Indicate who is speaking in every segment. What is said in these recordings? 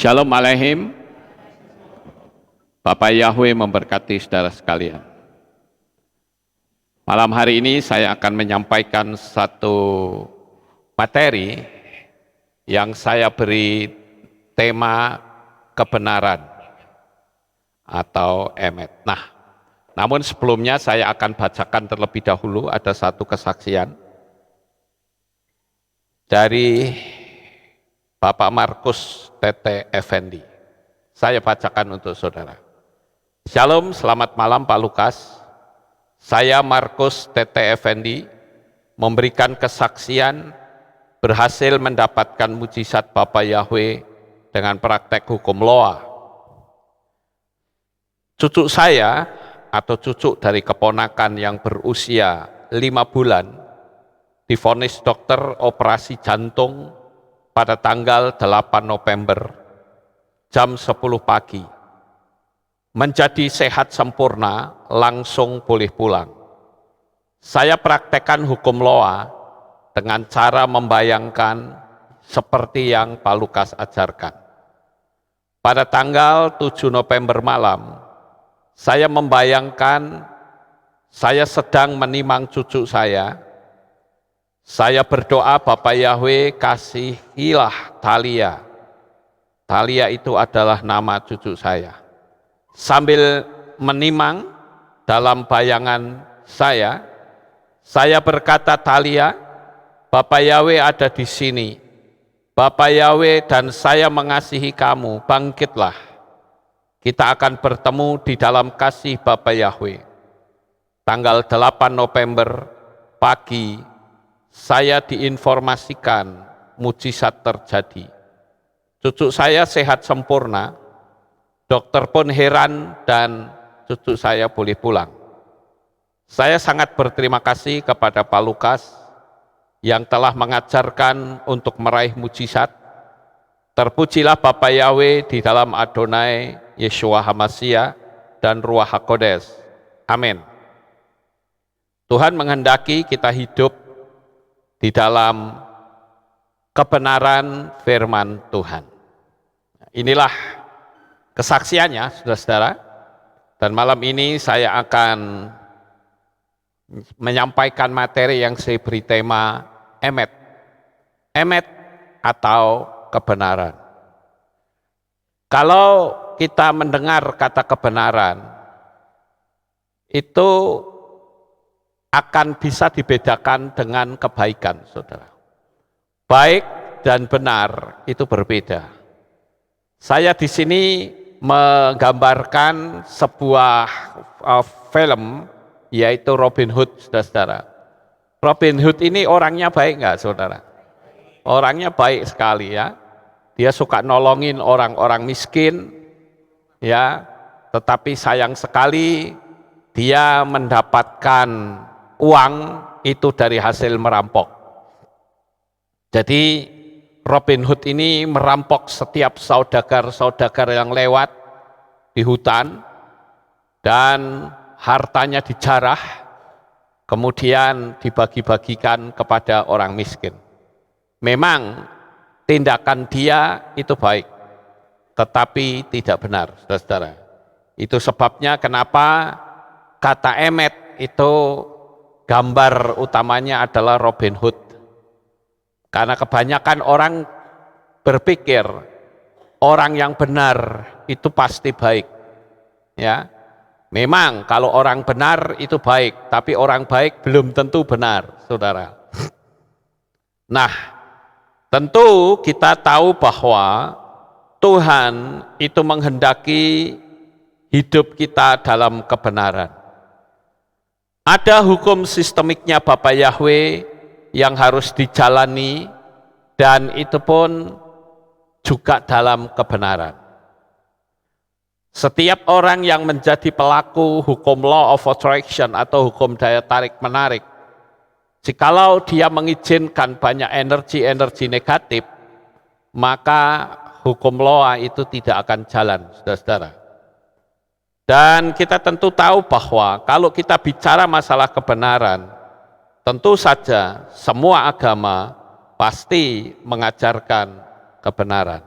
Speaker 1: Shalom Aleihim. Bapak Yahweh memberkati saudara sekalian. Malam hari ini saya akan menyampaikan satu materi yang saya beri tema kebenaran atau emet. Nah, namun sebelumnya saya akan bacakan terlebih dahulu ada satu kesaksian dari Bapak Markus Tete Effendi. Saya bacakan untuk saudara. Shalom, selamat malam Pak Lukas. Saya Markus Tete Effendi memberikan kesaksian berhasil mendapatkan mujizat Bapak Yahweh dengan praktek hukum loa. Cucu saya atau cucu dari keponakan yang berusia 5 bulan divonis dokter operasi jantung pada tanggal 8 November jam 10 pagi. Menjadi sehat sempurna, langsung boleh pulang. Saya praktekkan hukum loa dengan cara membayangkan seperti yang Pak Lukas ajarkan. Pada tanggal 7 November malam, saya membayangkan saya sedang menimang cucu saya. Saya berdoa Bapak Yahweh kasihilah Thalia. Thalia itu adalah nama cucu saya. Sambil menimang dalam bayangan saya berkata, Thalia, Bapak Yahweh ada di sini. Bapak Yahweh dan saya mengasihi kamu, bangkitlah. Kita akan bertemu di dalam kasih Bapak Yahweh. Tanggal 8 November pagi, saya diinformasikan mujizat terjadi. Cucu saya sehat sempurna, dokter pun heran dan cucu saya boleh pulang. Saya sangat berterima kasih kepada Pak Lukas yang telah mengajarkan untuk meraih mujizat. Terpujilah Bapak Yahweh di dalam Adonai, Yeshua HaMashiach, dan Ruach HaKodes. Amin. Tuhan menghendaki kita hidup di dalam kebenaran firman Tuhan. Inilah kesaksiannya, saudara-saudara. Dan malam ini saya akan menyampaikan materi yang saya beri tema emet. Emet atau kebenaran. Kalau kita mendengar kata kebenaran, itu akan bisa dibedakan dengan kebaikan, saudara. Baik dan benar itu berbeda. Saya di sini menggambarkan sebuah film, yaitu Robin Hood, saudara. Robin Hood ini orangnya baik nggak, saudara? Orangnya baik sekali ya. Dia suka nolongin orang-orang miskin, ya. Tetapi sayang sekali dia mendapatkan uang itu dari hasil merampok. Jadi Robin Hood ini merampok setiap saudagar-saudagar yang lewat di hutan dan hartanya dijarah, kemudian dibagi-bagikan kepada orang miskin. Memang tindakan dia itu baik, tetapi tidak benar, saudara-saudara. Itu sebabnya kenapa kata emet itu gambar utamanya adalah Robin Hood. Karena kebanyakan orang berpikir orang yang benar itu pasti baik. Ya. Memang kalau orang benar itu baik, tapi orang baik belum tentu benar, saudara. Nah, tentu kita tahu bahwa Tuhan itu menghendaki hidup kita dalam kebenaran. Ada hukum sistemiknya Bapak Yahweh yang harus dijalani dan itu pun juga dalam kebenaran. Setiap orang yang menjadi pelaku hukum law of attraction atau hukum daya tarik menarik, jikalau dia mengizinkan banyak energi-energi negatif, maka hukum law itu tidak akan jalan, saudara-saudara. Dan kita tentu tahu bahwa kalau kita bicara masalah kebenaran, tentu saja semua agama pasti mengajarkan kebenaran.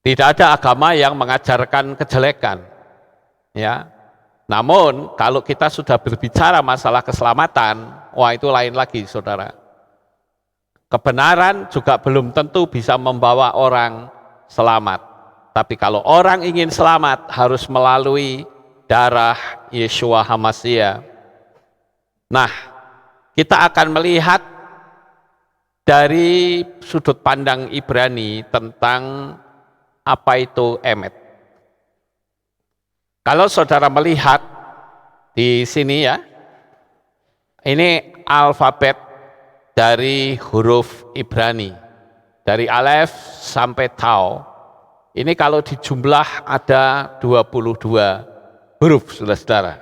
Speaker 1: Tidak ada agama yang mengajarkan kejelekan. Ya. Namun kalau kita sudah berbicara masalah keselamatan, wah itu lain lagi, saudara. Kebenaran juga belum tentu bisa membawa orang selamat. Tapi kalau orang ingin selamat harus melalui darah Yeshua HaMashiach. Nah, kita akan melihat dari sudut pandang Ibrani tentang apa itu emet. Kalau saudara melihat di sini ya, ini alfabet dari huruf Ibrani, dari alef sampai tau. Ini kalau dijumlah ada 22 huruf, saudara-saudara.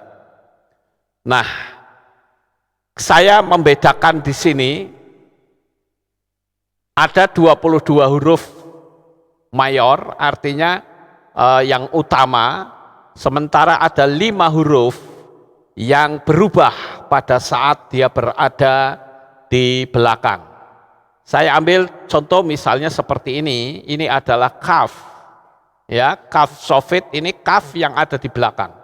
Speaker 1: Nah, saya membedakan di sini ada 22 huruf mayor, artinya yang utama, sementara ada 5 huruf yang berubah pada saat dia berada di belakang. Saya ambil contoh misalnya seperti ini adalah kaf. Ya, kaf sofit ini kaf yang ada di belakang.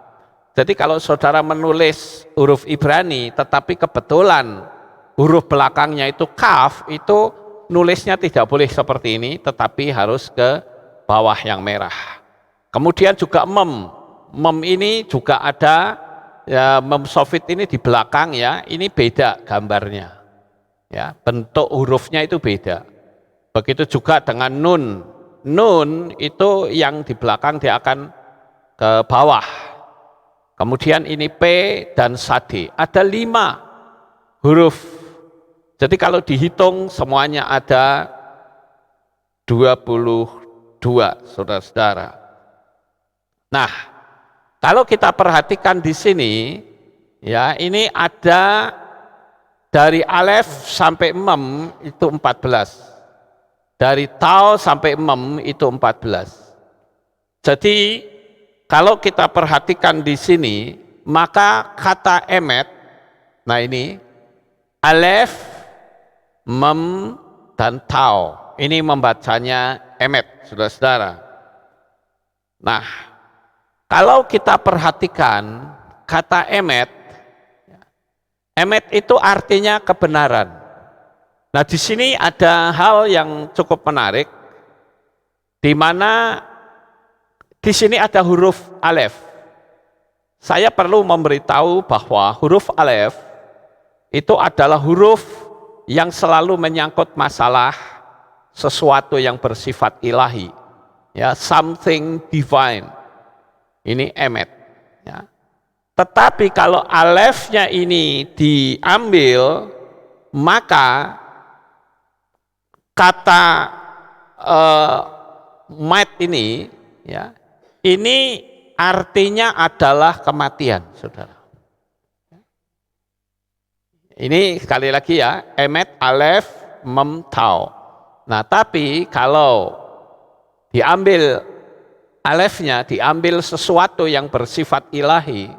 Speaker 1: Jadi kalau saudara menulis huruf Ibrani, tetapi kebetulan huruf belakangnya itu kaf, itu nulisnya tidak boleh seperti ini, tetapi harus ke bawah yang merah. Kemudian juga mem. Mem ini juga ada, ya, mem sofit ini di belakang ya, ini beda gambarnya. Ya, bentuk hurufnya itu beda. Begitu juga dengan nun. Nun itu yang di belakang dia akan ke bawah. Kemudian ini P dan Sade. Ada 5 huruf. Jadi kalau dihitung semuanya ada 22, saudara-saudara. Nah, kalau kita perhatikan di sini, ya ini ada dari alef sampai mem itu 14. Dari tau sampai mem itu 14. Jadi kalau kita perhatikan di sini, maka kata emet, nah ini alef, mem, dan tau, ini membacanya emet, saudara-saudara. Nah, kalau kita perhatikan kata emet itu artinya kebenaran. Nah, di sini ada hal yang cukup menarik, di mana di sini ada huruf alef. Saya perlu memberitahu bahwa huruf alef itu adalah huruf yang selalu menyangkut masalah sesuatu yang bersifat ilahi, ya, something divine. Ini emet. Ya. Tetapi kalau alefnya ini diambil, maka kata mat ini, ya, ini artinya adalah kematian, saudara. Ini sekali lagi ya, emet, alef, mem, tau. Nah, tapi kalau diambil alefnya, diambil sesuatu yang bersifat ilahi,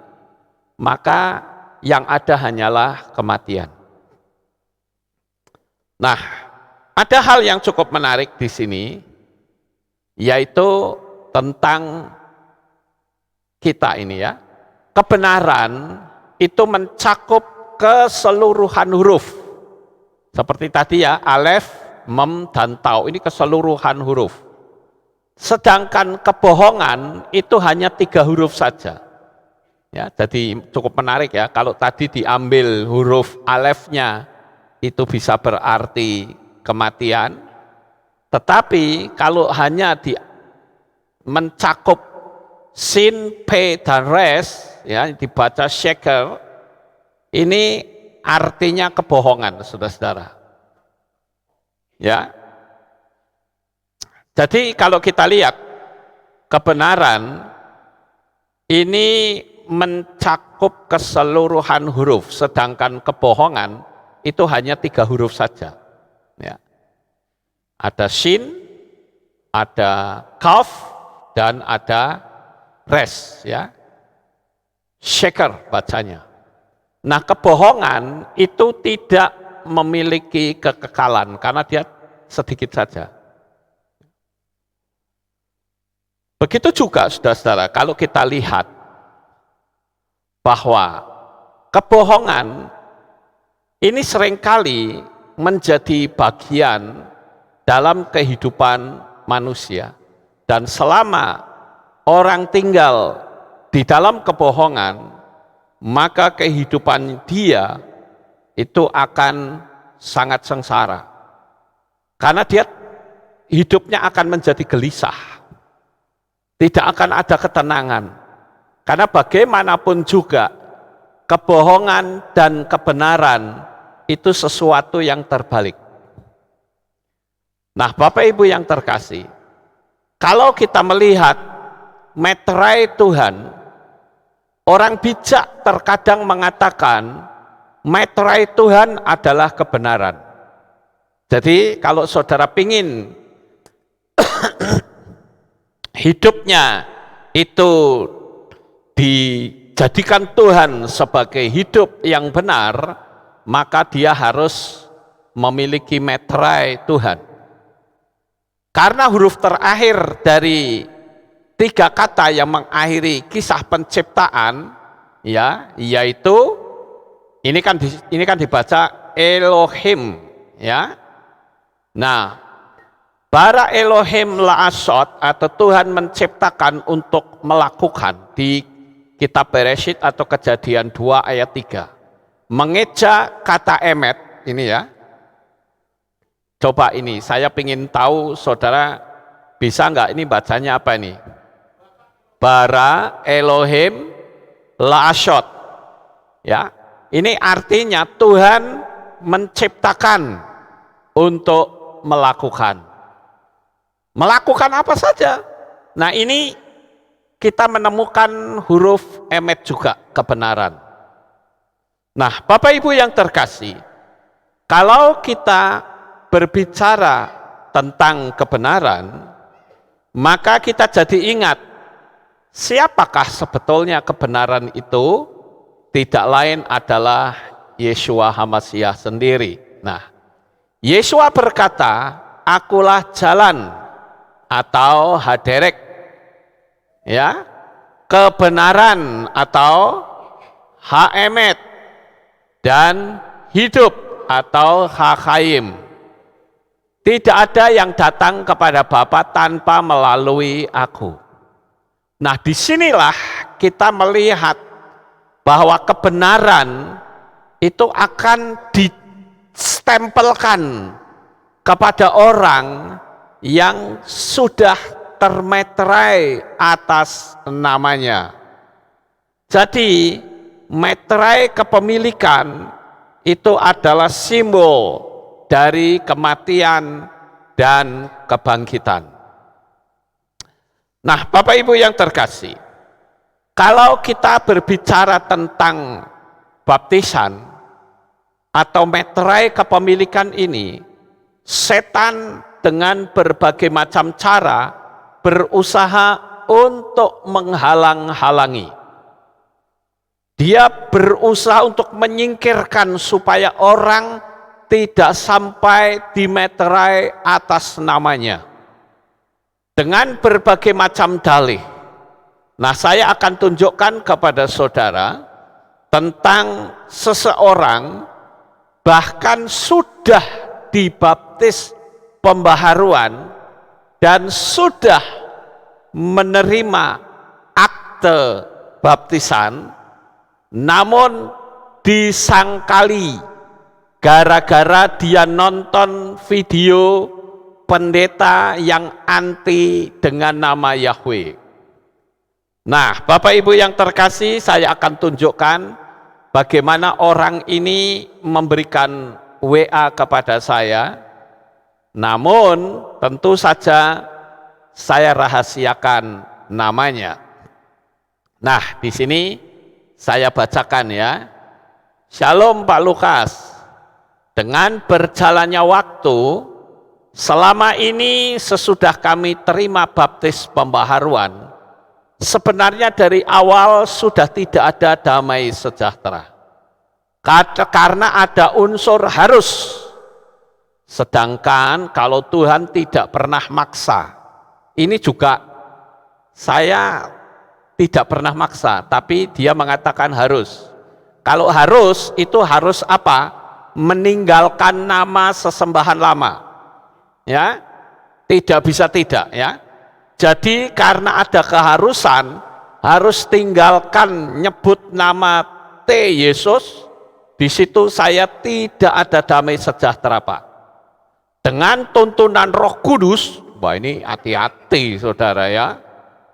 Speaker 1: maka yang ada hanyalah kematian. Nah, ada hal yang cukup menarik di sini, yaitu tentang kita ini ya. Kebenaran itu mencakup keseluruhan huruf. Seperti tadi ya, alef, mem, dan tau, ini keseluruhan huruf. Sedangkan kebohongan itu hanya 3 huruf saja. Ya, jadi cukup menarik ya, kalau tadi diambil huruf alefnya itu bisa berarti kematian, tetapi kalau hanya mencakup sin, p, dan res, ya, dibaca sheker, ini artinya kebohongan, saudara-saudara. Ya. Jadi kalau kita lihat kebenaran ini mencakup keseluruhan huruf, sedangkan kebohongan itu hanya 3 huruf saja. Ya. Ada shin, ada kaf, dan ada res. Ya. Sheker bacanya. Nah, kebohongan itu tidak memiliki kekekalan karena dia sedikit saja. Begitu juga saudara-saudara, kalau kita lihat bahwa kebohongan ini seringkali menjadi bagian dalam kehidupan manusia. Dan selama orang tinggal di dalam kebohongan, maka kehidupan dia itu akan sangat sengsara. Karena dia hidupnya akan menjadi gelisah. Tidak akan ada ketenangan. Karena bagaimanapun juga kebohongan dan kebenaran itu sesuatu yang terbalik. Nah, Bapak Ibu yang terkasih, kalau kita melihat meterai Tuhan, orang bijak terkadang mengatakan meterai Tuhan adalah kebenaran. Jadi kalau saudara pingin hidupnya itu dijadikan Tuhan sebagai hidup yang benar, maka dia harus memiliki meterai Tuhan. Karena huruf terakhir dari 3 kata yang mengakhiri kisah penciptaan, ya, yaitu ini kan dibaca Elohim, ya. Nah, bara Elohim la'asot atau Tuhan menciptakan untuk melakukan di kitab Bereshit atau Kejadian 2 ayat 3. Mengeja kata emet, ini ya. Coba ini, saya ingin tahu saudara bisa nggak ini bacanya apa ini? Bara Elohim la'asot. Ya, ini artinya Tuhan menciptakan untuk melakukan. Melakukan apa saja. Nah, ini kita menemukan huruf emet juga, kebenaran. Nah, Bapak Ibu yang terkasih, kalau kita berbicara tentang kebenaran, maka kita jadi ingat siapakah sebetulnya kebenaran itu? Tidak lain adalah Yeshua HaMashiach sendiri. Nah, Yeshua berkata, akulah jalan atau haderek, ya, kebenaran atau haemet, dan hidup atau hakayim. Tidak ada yang datang kepada Bapa tanpa melalui aku. Nah, disinilah kita melihat bahwa kebenaran itu akan distempelkan kepada orang yang sudah termeterai atas namanya. Jadi, meterai kepemilikan itu adalah simbol dari kematian dan kebangkitan. Nah, Bapak Ibu yang terkasih, kalau kita berbicara tentang baptisan atau meterai kepemilikan ini, setan dengan berbagai macam cara berusaha untuk menghalang-halangi. Dia berusaha untuk menyingkirkan supaya orang tidak sampai dimeterai atas namanya dengan berbagai macam dalih. Nah, saya akan tunjukkan kepada saudara tentang seseorang bahkan sudah dibaptis pembaharuan dan sudah menerima akte baptisan, namun disangkali gara-gara dia nonton video pendeta yang anti dengan nama Yahweh. Nah, Bapak Ibu yang terkasih, saya akan tunjukkan bagaimana orang ini memberikan WA kepada saya. Namun, tentu saja saya rahasiakan namanya. Nah, di sini saya bacakan ya. Shalom Pak Lukas. Dengan berjalannya waktu, selama ini sesudah kami terima baptis pembaharuan, sebenarnya dari awal sudah tidak ada damai sejahtera. Karena ada unsur harus. Sedangkan kalau Tuhan tidak pernah maksa, ini juga Saya tidak pernah maksa, tapi dia mengatakan harus. Kalau harus, itu harus apa? Meninggalkan nama sesembahan lama. Ya, tidak bisa tidak ya. Jadi karena ada keharusan, harus tinggalkan nyebut nama Yesus. Di situ saya tidak ada damai sejahtera, Pak. Dengan tuntunan Roh Kudus, wah ini hati-hati saudara ya.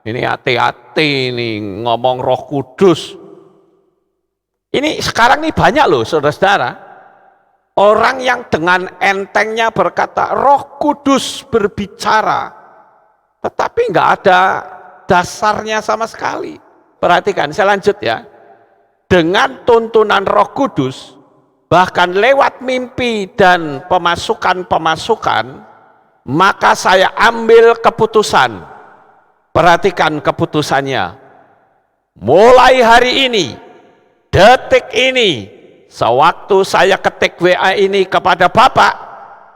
Speaker 1: Ini hati-hati nih ngomong Roh Kudus. Ini sekarang nih banyak loh saudara-saudara. Orang yang dengan entengnya berkata Roh Kudus berbicara. Tetapi nggak ada dasarnya sama sekali. Perhatikan, saya lanjut ya. Dengan tuntunan Roh Kudus, bahkan lewat mimpi dan pemasukan-pemasukan, maka saya ambil keputusan. Perhatikan keputusannya. Mulai hari ini, detik ini, sewaktu saya ketik WA ini kepada Bapak,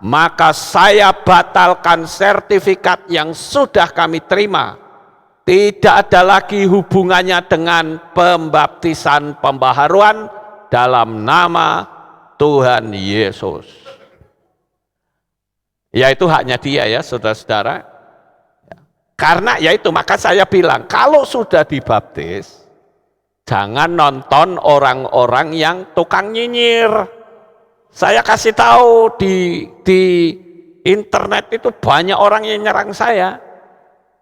Speaker 1: maka saya batalkan sertifikat yang sudah kami terima. Tidak ada lagi hubungannya dengan pembaptisan pembaharuan dalam nama Tuhan Yesus. Ya itu haknya dia ya saudara-saudara. Karena ya itu maka saya bilang kalau sudah dibaptis, jangan nonton orang-orang yang tukang nyinyir. Saya kasih tahu di internet itu banyak orang yang nyerang saya.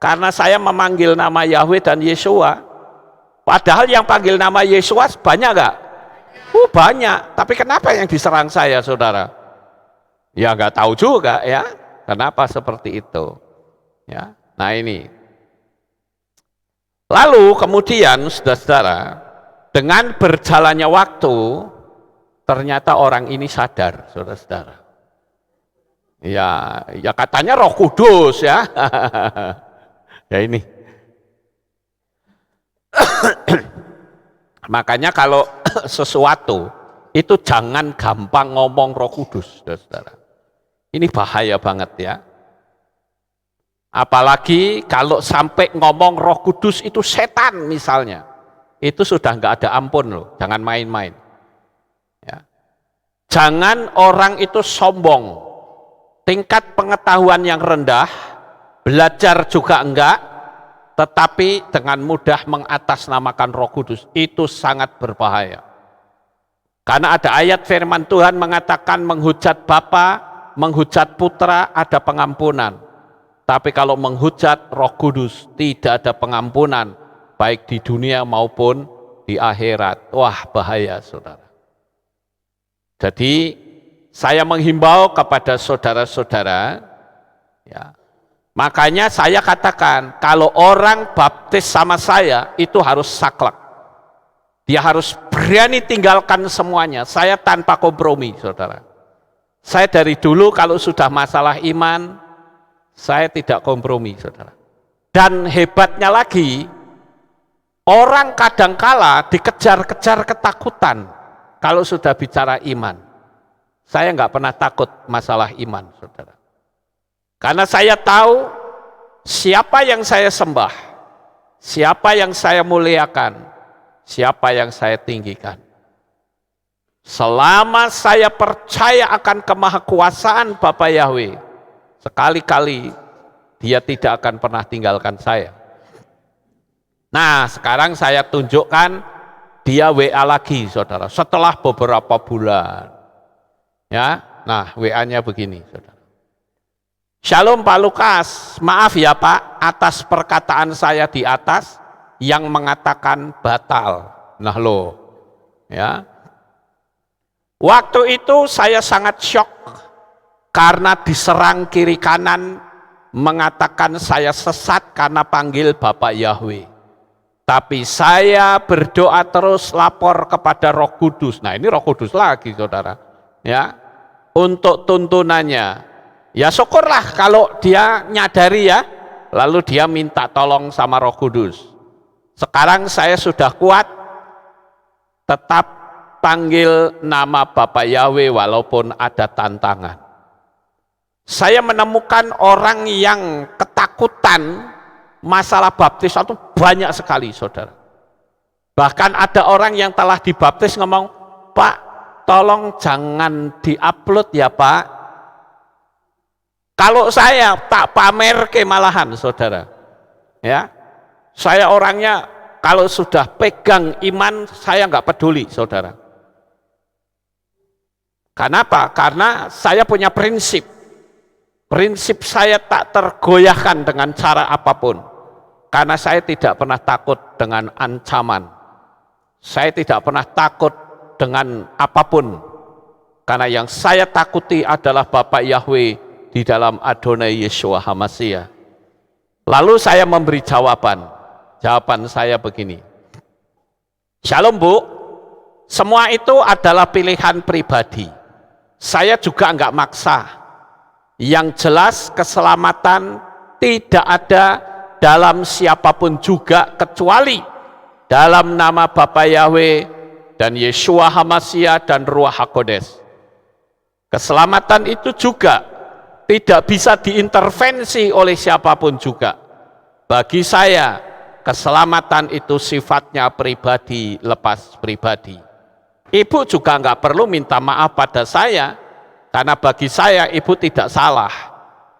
Speaker 1: Karena saya memanggil nama Yahweh dan Yesua. Padahal yang panggil nama Yesua banyak gak? Banyak. Tapi kenapa yang diserang saya saudara? Ya nggak tahu juga ya. Kenapa seperti itu? Ya. Nah ini. Lalu kemudian saudara-saudara, dengan berjalannya waktu, ternyata orang ini sadar saudara-saudara. Ya katanya Roh Kudus ya. Ya ini. Makanya kalau sesuatu itu jangan gampang ngomong Roh Kudus, saudara. Ini bahaya banget ya. Apalagi kalau sampai ngomong Roh Kudus itu setan misalnya, itu sudah nggak ada ampun loh. Jangan main-main. Ya. Jangan orang itu sombong, tingkat pengetahuan yang rendah. Belajar juga enggak, tetapi dengan mudah mengatasnamakan Roh Kudus, itu sangat berbahaya. Karena ada ayat firman Tuhan mengatakan menghujat Bapa, menghujat Putra ada pengampunan. Tapi kalau menghujat Roh Kudus tidak ada pengampunan, baik di dunia maupun di akhirat. Wah bahaya saudara. Jadi saya menghimbau kepada saudara-saudara, ya. Makanya saya katakan, kalau orang baptis sama saya, itu harus saklek. Dia harus berani tinggalkan semuanya. Saya tanpa kompromi, saudara. Saya dari dulu kalau sudah masalah iman, saya tidak kompromi, saudara. Dan hebatnya lagi, orang kadangkala dikejar-kejar ketakutan kalau sudah bicara iman. Saya nggak pernah takut masalah iman, saudara. Karena saya tahu siapa yang saya sembah, siapa yang saya muliakan, siapa yang saya tinggikan. Selama saya percaya akan kemahakuasaan Bapa Yahweh, sekali-kali dia tidak akan pernah tinggalkan saya. Nah, sekarang saya tunjukkan dia WA lagi, saudara, setelah beberapa bulan. Ya, nah WA-nya begini, saudara. Shalom Pak Lukas, maaf ya Pak atas perkataan saya di atas yang mengatakan batal. Nah loh, ya. Waktu itu saya sangat syok karena diserang kiri kanan mengatakan saya sesat karena panggil Bapak Yahweh. Tapi saya berdoa terus lapor kepada Roh Kudus. Nah ini Roh Kudus lagi saudara, ya, untuk tuntunannya. Ya syukurlah kalau dia nyadari ya, lalu dia minta tolong sama Roh Kudus. Sekarang saya sudah kuat, tetap panggil nama Bapak Yahweh walaupun ada tantangan. Saya menemukan orang yang ketakutan masalah baptisan itu banyak sekali, saudara. Bahkan ada orang yang telah dibaptis ngomong, Pak, tolong jangan diupload ya Pak. Kalau saya tak pamer ke malahan, saudara. Ya, saya orangnya kalau sudah pegang iman, saya nggak peduli, saudara. Kenapa? Karena saya punya prinsip. Prinsip saya tak tergoyahkan dengan cara apapun. Karena saya tidak pernah takut dengan ancaman. Saya tidak pernah takut dengan apapun. Karena yang saya takuti adalah Bapak Yahweh di dalam Adonai Yeshua HaMashiach. Lalu saya memberi jawaban. Jawaban saya begini. Shalom Bu, semua itu adalah pilihan pribadi. Saya juga enggak maksa. Yang jelas keselamatan tidak ada dalam siapapun juga kecuali dalam nama Bapa Yahweh dan Yeshua HaMashiach dan Ruach HaKodes. Keselamatan itu juga tidak bisa diintervensi oleh siapapun juga. Bagi saya, keselamatan itu sifatnya pribadi, lepas pribadi. Ibu juga enggak perlu minta maaf pada saya. Karena bagi saya ibu tidak salah,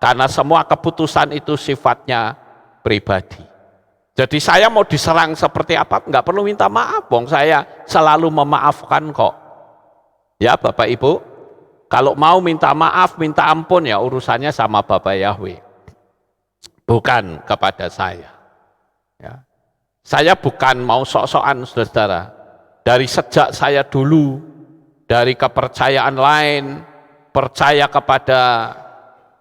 Speaker 1: karena semua keputusan itu sifatnya pribadi. Jadi saya mau diserang seperti apa, nggak perlu minta maaf, bong saya selalu memaafkan kok. Ya Bapak Ibu, kalau mau minta maaf, minta ampun ya urusannya sama Bapak Yahweh, bukan kepada saya. Ya. Saya bukan mau sok-sokan, saudara. Dari sejak saya dulu, dari kepercayaan lain, percaya kepada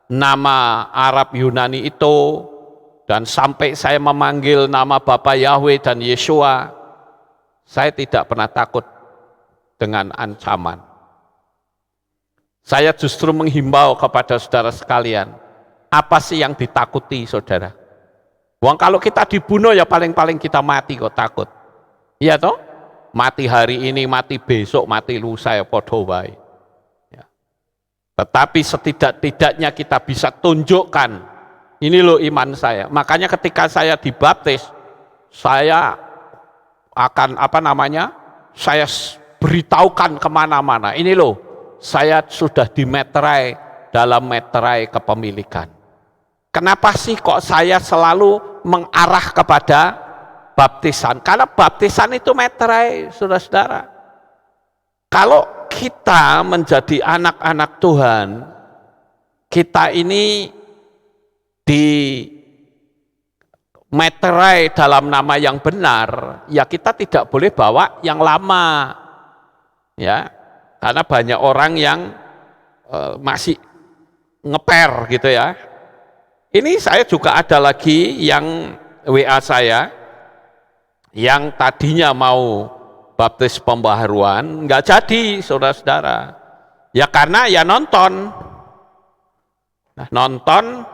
Speaker 1: nama Arab Yunani itu, dan sampai saya memanggil nama Bapa Yahweh dan Yeshua, saya tidak pernah takut dengan ancaman. Saya justru menghimbau kepada saudara sekalian, apa sih yang ditakuti saudara? Wong kalau kita dibunuh ya paling-paling kita mati kok takut. Iya toh? Mati hari ini, mati besok, mati lusa ya podo wae. Tetapi setidak-tidaknya kita bisa tunjukkan, ini loh iman saya. Makanya ketika saya dibaptis, saya akan saya beritahukan kemana-mana. Ini loh, saya sudah dimeterai dalam meterai kepemilikan. Kenapa sih kok saya selalu mengarah kepada baptisan? Karena baptisan itu meterai, saudara-saudara. Kalau kita menjadi anak-anak Tuhan, kita ini dimeterai dalam nama yang benar, ya kita tidak boleh bawa yang lama, ya, karena banyak orang yang masih ngeper gitu ya. Ini saya juga ada lagi yang WA saya, yang tadinya mau baptis pembaharuan, nggak jadi, saudara-saudara. Ya karena ya nonton. Nah, nonton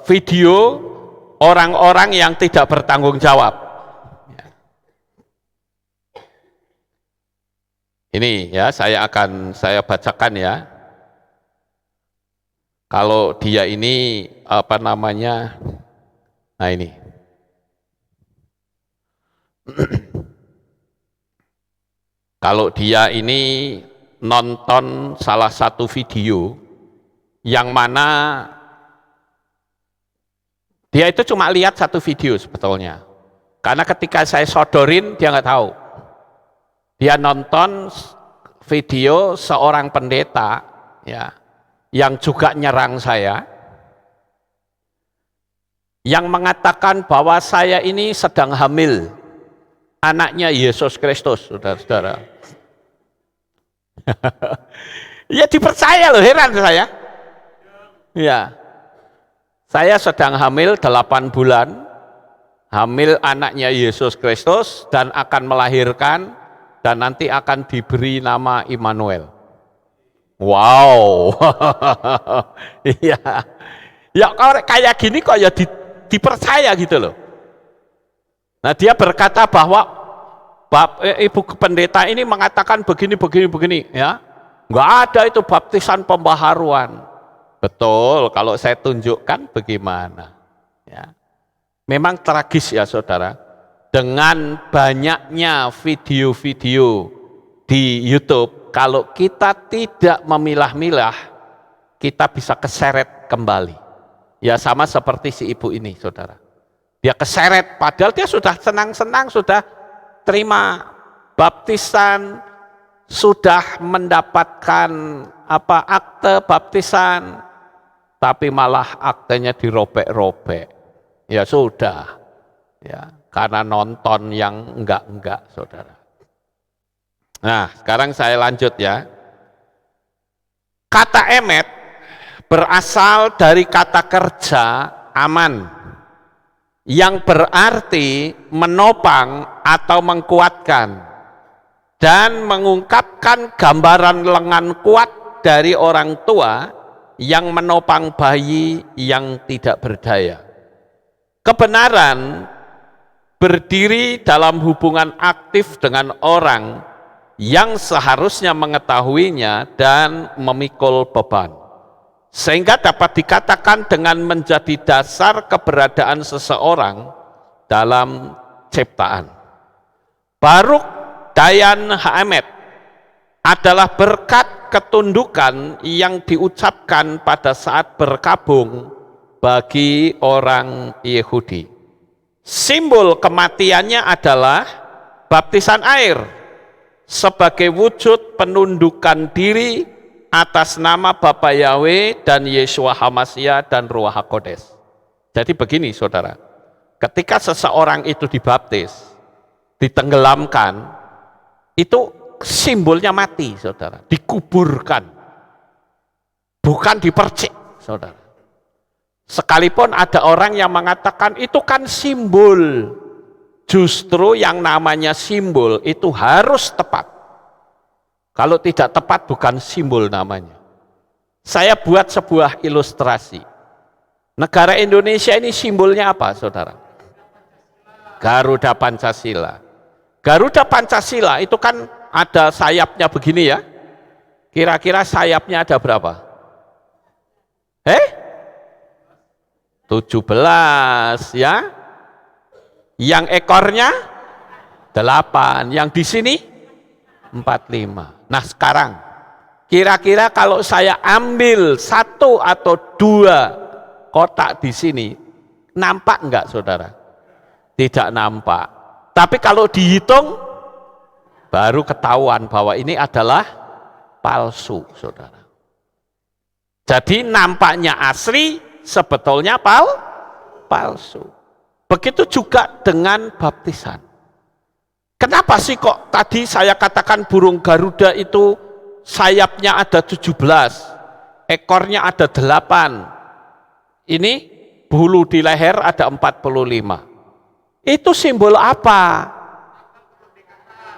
Speaker 1: video orang-orang yang tidak bertanggung jawab. Ini ya saya bacakan ya. Kalau dia ini nah ini. Kalau dia ini nonton salah satu video yang mana dia itu cuma lihat satu video sebetulnya, karena ketika saya sodorin dia nggak tahu. Dia nonton video seorang pendeta ya yang juga nyerang saya, yang mengatakan bahwa saya ini sedang hamil anaknya Yesus Kristus, saudara-saudara. Ya dipercaya loh, heran saya. Ya, saya sedang hamil 8 bulan, hamil anaknya Yesus Kristus dan akan melahirkan dan nanti akan diberi nama Immanuel. Wow, iya, ya kayak gini kok ya dipercaya gitu loh. Nah dia berkata bahwa ibu pendeta ini mengatakan begini ya, nggak ada itu baptisan pembaharuan. Betul, kalau saya tunjukkan bagaimana? Ya. Memang tragis ya saudara, dengan banyaknya video-video di YouTube, kalau kita tidak memilah-milah, kita bisa keseret kembali. Ya sama seperti si ibu ini saudara. Dia keseret, padahal dia sudah senang-senang, sudah terima baptisan, sudah mendapatkan akte baptisan, tapi malah aktenya dirobek-robek. Ya sudah, ya karena nonton yang enggak saudara. Nah sekarang saya lanjut ya. Kata emet berasal dari kata kerja aman, yang berarti menopang atau mengkuatkan, dan mengungkapkan gambaran lengan kuat dari orang tua yang menopang bayi yang tidak berdaya. Kebenaran berdiri dalam hubungan aktif dengan orang yang seharusnya mengetahuinya dan memikul beban, sehingga dapat dikatakan dengan menjadi dasar keberadaan seseorang dalam ciptaan. Baruk Dayan Haemet adalah berkat ketundukan yang diucapkan pada saat berkabung bagi orang Yahudi. Simbol kematiannya adalah baptisan air sebagai wujud penundukan diri atas nama Bapa Yahweh dan Yeshua HaMashiach dan Ruach HaKodes. Jadi begini saudara, ketika seseorang itu dibaptis, ditenggelamkan, itu simbolnya mati saudara, dikuburkan, bukan dipercik saudara. Sekalipun ada orang yang mengatakan itu kan simbol, justru yang namanya simbol itu harus tepat. Kalau tidak tepat bukan simbol namanya. Saya buat sebuah ilustrasi. Negara Indonesia ini simbolnya apa saudara? Garuda Pancasila. Garuda Pancasila itu kan ada sayapnya begini ya. Kira-kira sayapnya ada berapa? 17 ya. Yang ekornya 8, yang di sini 45. Nah sekarang kira-kira kalau saya ambil 1 atau 2 kotak di sini, nampak enggak saudara? Tidak nampak. Tapi kalau dihitung baru ketahuan bahwa ini adalah palsu saudara. Jadi nampaknya asli, sebetulnya palsu. Begitu juga dengan baptisan. Kenapa sih kok tadi saya katakan burung Garuda itu sayapnya ada 17, ekornya ada 8, ini bulu di leher ada 45. Itu simbol apa?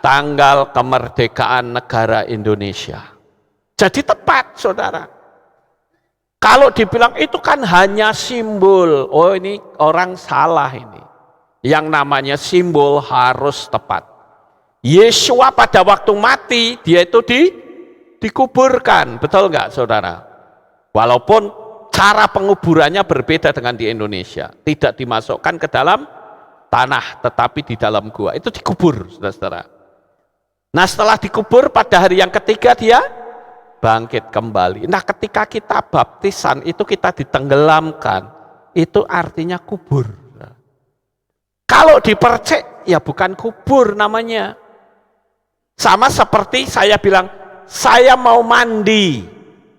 Speaker 1: Tanggal kemerdekaan negara Indonesia. Jadi tepat saudara. Kalau dibilang itu kan hanya simbol, oh ini orang salah ini. Yang namanya simbol harus tepat. Yeshua pada waktu mati, dia itu dikuburkan, betul nggak saudara? Walaupun cara penguburannya berbeda dengan di Indonesia. Tidak dimasukkan ke dalam tanah, tetapi di dalam gua. Itu dikubur, saudara-saudara. Nah setelah dikubur pada hari yang ketiga dia bangkit kembali. Nah ketika kita baptisan itu kita ditenggelamkan, itu artinya kubur. Kalau dipercik ya bukan kubur namanya. Sama seperti saya bilang saya mau mandi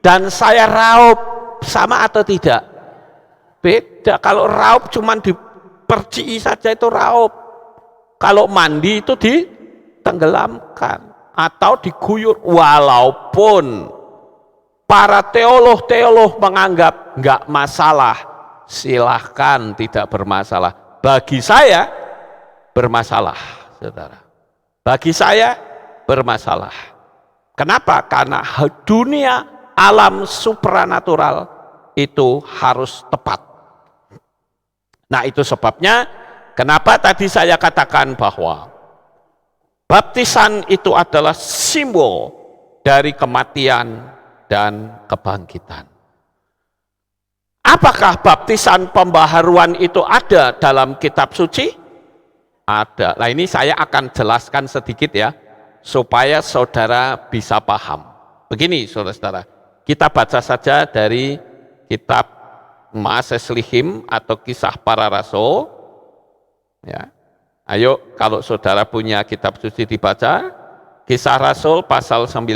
Speaker 1: dan saya raup, sama atau tidak? Beda. Kalau raup cuman diperciki saja itu raup. Kalau mandi itu ditenggelamkan atau diguyur, walaupun para teolog menganggap nggak masalah, silahkan, tidak bermasalah. Bagi saya bermasalah, saudara. Bagi saya bermasalah. Kenapa? Karena dunia alam supranatural itu harus tepat. Nah itu sebabnya kenapa tadi saya katakan bahwa baptisan itu adalah simbol dari kematian dan kebangkitan. Apakah baptisan pembaharuan itu ada dalam kitab suci? Ada. Nah ini saya akan jelaskan sedikit ya, supaya saudara bisa paham. Begini saudara-saudara, kita baca saja dari kitab Maaseslihim atau Kisah Para Rasul. Ya. Ayo kalau saudara punya kitab suci dibaca, Kisah Rasul pasal 19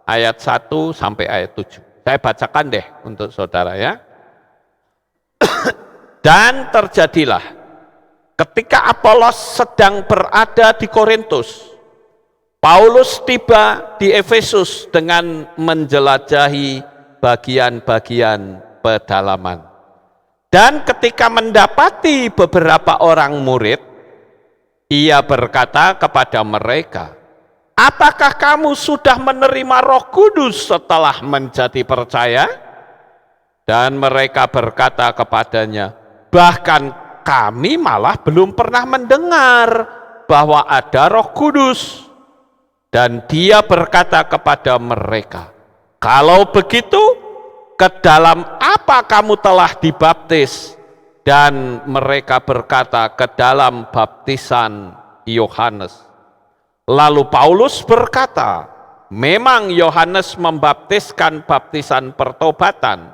Speaker 1: ayat 1 sampai ayat 7. Saya bacakan deh untuk saudara ya. Dan terjadilah ketika Apolos sedang berada di Korintus, Paulus tiba di Efesus dengan menjelajahi bagian-bagian pedalaman. Dan ketika mendapati beberapa orang murid, ia berkata kepada mereka, apakah kamu sudah menerima Roh Kudus setelah menjadi percaya? Dan mereka berkata kepadanya, bahkan kami malah belum pernah mendengar bahwa ada Roh Kudus. Dan dia berkata kepada mereka, kalau begitu, ke dalam apa kamu telah dibaptis? Dan mereka berkata, ke dalam baptisan Yohanes. Lalu Paulus berkata, memang Yohanes membaptiskan baptisan pertobatan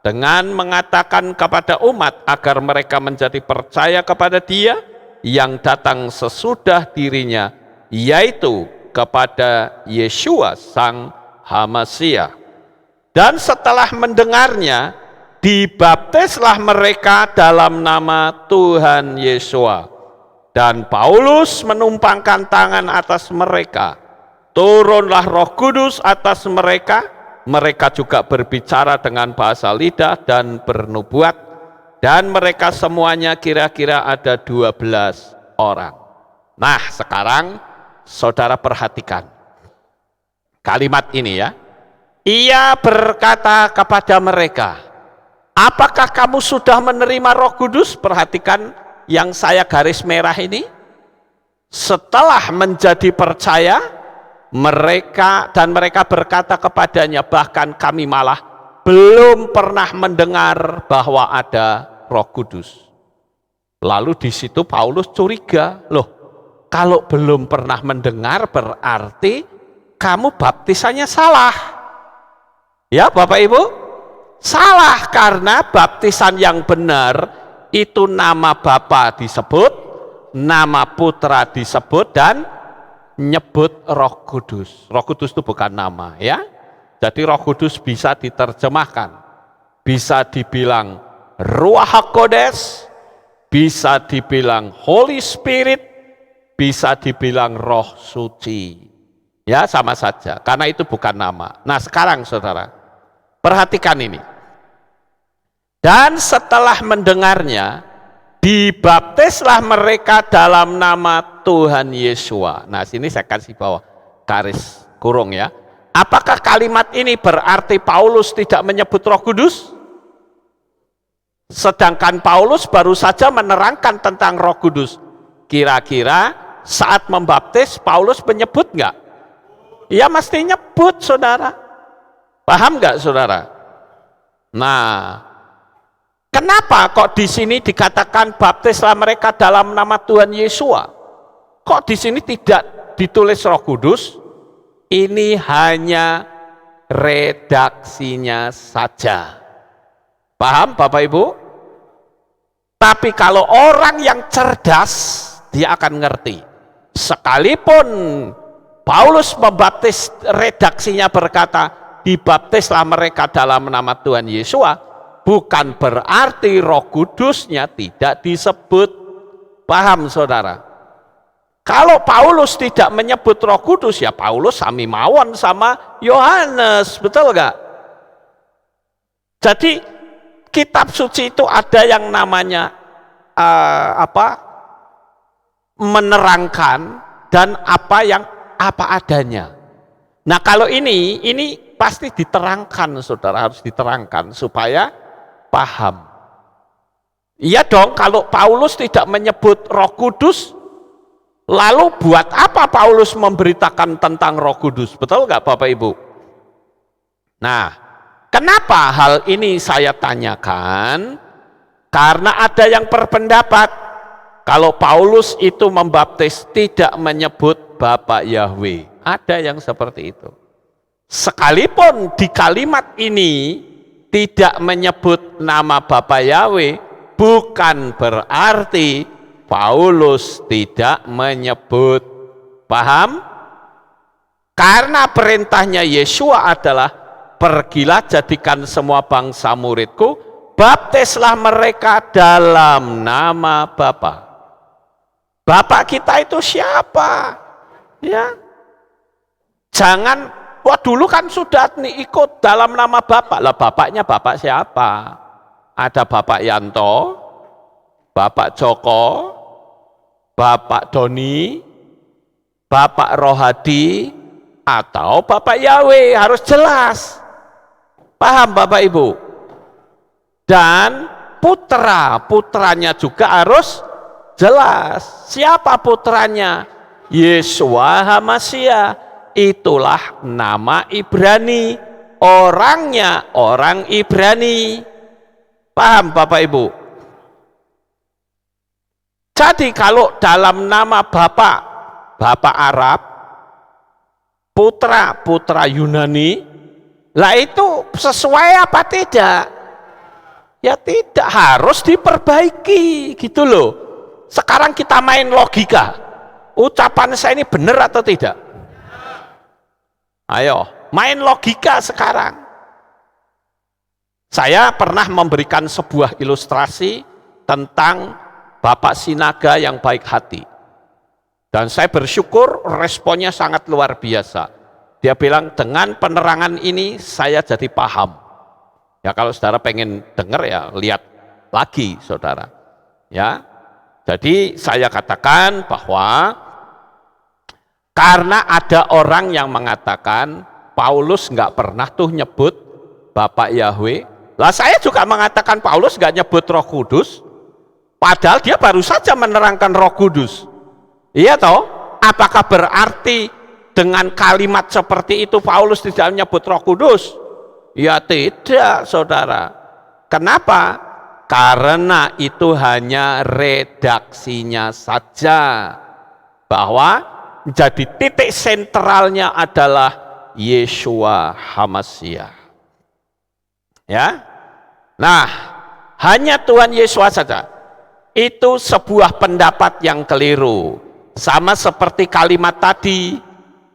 Speaker 1: dengan mengatakan kepada umat agar mereka menjadi percaya kepada Dia yang datang sesudah dirinya, yaitu kepada Yeshua sang Hamasiah. Dan setelah mendengarnya, dibaptislah mereka dalam nama Tuhan Yesua. Dan Paulus menumpangkan tangan atas mereka. Turunlah Roh Kudus atas mereka. Mereka juga berbicara dengan bahasa lidah dan bernubuat. Dan mereka semuanya kira-kira ada 12 orang. Nah, sekarang saudara perhatikan kalimat ini ya. Ia berkata kepada mereka, apakah kamu sudah menerima Roh Kudus? Perhatikan yang saya garis merah ini. Setelah menjadi percaya, mereka berkata kepadanya, bahkan kami malah belum pernah mendengar bahwa ada Roh Kudus. Lalu di situ Paulus curiga, loh, kalau belum pernah mendengar berarti kamu baptisannya salah. Ya Bapak Ibu, salah karena baptisan yang benar itu nama Bapa disebut, nama Putra disebut, dan nyebut Roh Kudus. Roh Kudus itu bukan nama ya. Jadi Roh Kudus bisa diterjemahkan, bisa dibilang Ruach HaKodes, bisa dibilang Holy Spirit, bisa dibilang Roh Suci. Ya sama saja, karena itu bukan nama. Nah sekarang saudara, perhatikan ini. Dan setelah mendengarnya, dibaptislah mereka dalam nama Tuhan Yesua. Nah sini saya kasih bawah garis kurung ya. Apakah kalimat ini berarti Paulus tidak menyebut Roh Kudus? Sedangkan Paulus baru saja menerangkan tentang Roh Kudus. Kira-kira saat membaptis Paulus menyebut enggak? Ya mesti nyebut saudara. Paham nggak saudara? Nah, kenapa kok di sini dikatakan baptislah mereka dalam nama Tuhan Yesua? Kok di sini tidak ditulis Roh Kudus? Ini hanya redaksinya saja. Paham Bapak Ibu? Tapi kalau orang yang cerdas, dia akan ngerti. Sekalipun Paulus membaptis, redaksinya berkata, dibaptislah mereka dalam nama Tuhan Yesua, bukan berarti Roh Kudusnya tidak disebut. Paham saudara? Kalau Paulus tidak menyebut Roh Kudus, ya Paulus sami mawon sama Yohanes, betul gak? Jadi kitab suci itu ada yang namanya menerangkan dan apa adanya. Nah kalau ini pasti diterangkan saudara, harus diterangkan supaya paham. Iya dong, kalau Paulus tidak menyebut Roh Kudus, lalu buat apa Paulus memberitakan tentang Roh Kudus? Betul nggak Bapak Ibu? Nah, kenapa hal ini saya tanyakan? Karena ada yang berpendapat kalau Paulus itu membaptis tidak menyebut Bapa Yahweh. Ada yang seperti itu. Sekalipun di kalimat ini tidak menyebut nama Bapa Yahweh, bukan berarti Paulus tidak menyebut. Paham? Karena perintahnya Yesua adalah pergilah jadikan semua bangsa muridku, baptislah mereka dalam nama Bapa. Bapak kita itu siapa? Ya. Jangan, wah dulu kan sudah nih ikut dalam nama Bapak. Lah bapaknya bapak siapa? Ada Bapak Yanto, Bapak Joko, Bapak Doni, Bapak Rohadi, atau Bapak Yahweh, harus jelas. Paham Bapak Ibu? Dan putranya juga harus jelas. Siapa putranya? Yesua HaMasyiah. Itulah nama Ibrani. Orangnya orang Ibrani. Paham Bapak Ibu? Jadi kalau dalam nama Bapak Arab, putra Yunani, lah itu sesuai apa tidak? Ya tidak, harus diperbaiki gitu loh. Sekarang kita main logika, ucapan saya ini benar atau tidak? Ayo main logika sekarang. Saya pernah memberikan sebuah ilustrasi tentang Bapak Sinaga yang baik hati, dan saya bersyukur responnya sangat luar biasa. Dia bilang, dengan penerangan ini saya jadi paham. Ya kalau saudara pengen dengar ya lihat lagi saudara. Ya, jadi saya katakan bahwa karena ada orang yang mengatakan Paulus nggak pernah tuh nyebut Bapak Yahweh. Lah saya juga mengatakan Paulus nggak nyebut Roh Kudus. Padahal dia baru saja menerangkan Roh Kudus. Iya toh? Apakah berarti dengan kalimat seperti itu Paulus tidak menyebut Roh Kudus? Ya tidak, saudara. Kenapa? Karena itu hanya redaksinya saja. Bahwa jadi titik sentralnya adalah Yesua HaMasyiah. Ya. Nah, hanya Tuhan Yesus saja. Itu sebuah pendapat yang keliru. Sama seperti kalimat tadi,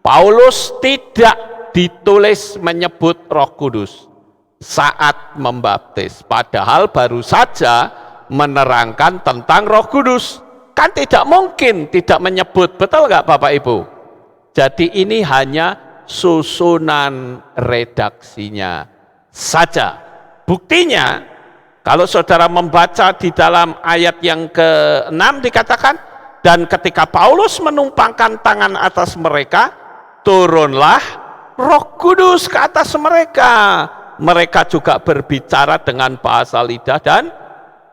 Speaker 1: Paulus tidak ditulis menyebut Roh Kudus saat membaptis, padahal baru saja menerangkan tentang Roh Kudus. Kan tidak mungkin tidak menyebut, betul nggak Bapak Ibu? Jadi ini hanya susunan redaksinya saja. Buktinya, kalau saudara membaca di dalam ayat yang ke-6 dikatakan, dan ketika Paulus menumpangkan tangan atas mereka, turunlah Roh Kudus ke atas mereka. Mereka juga berbicara dengan bahasa lidah dan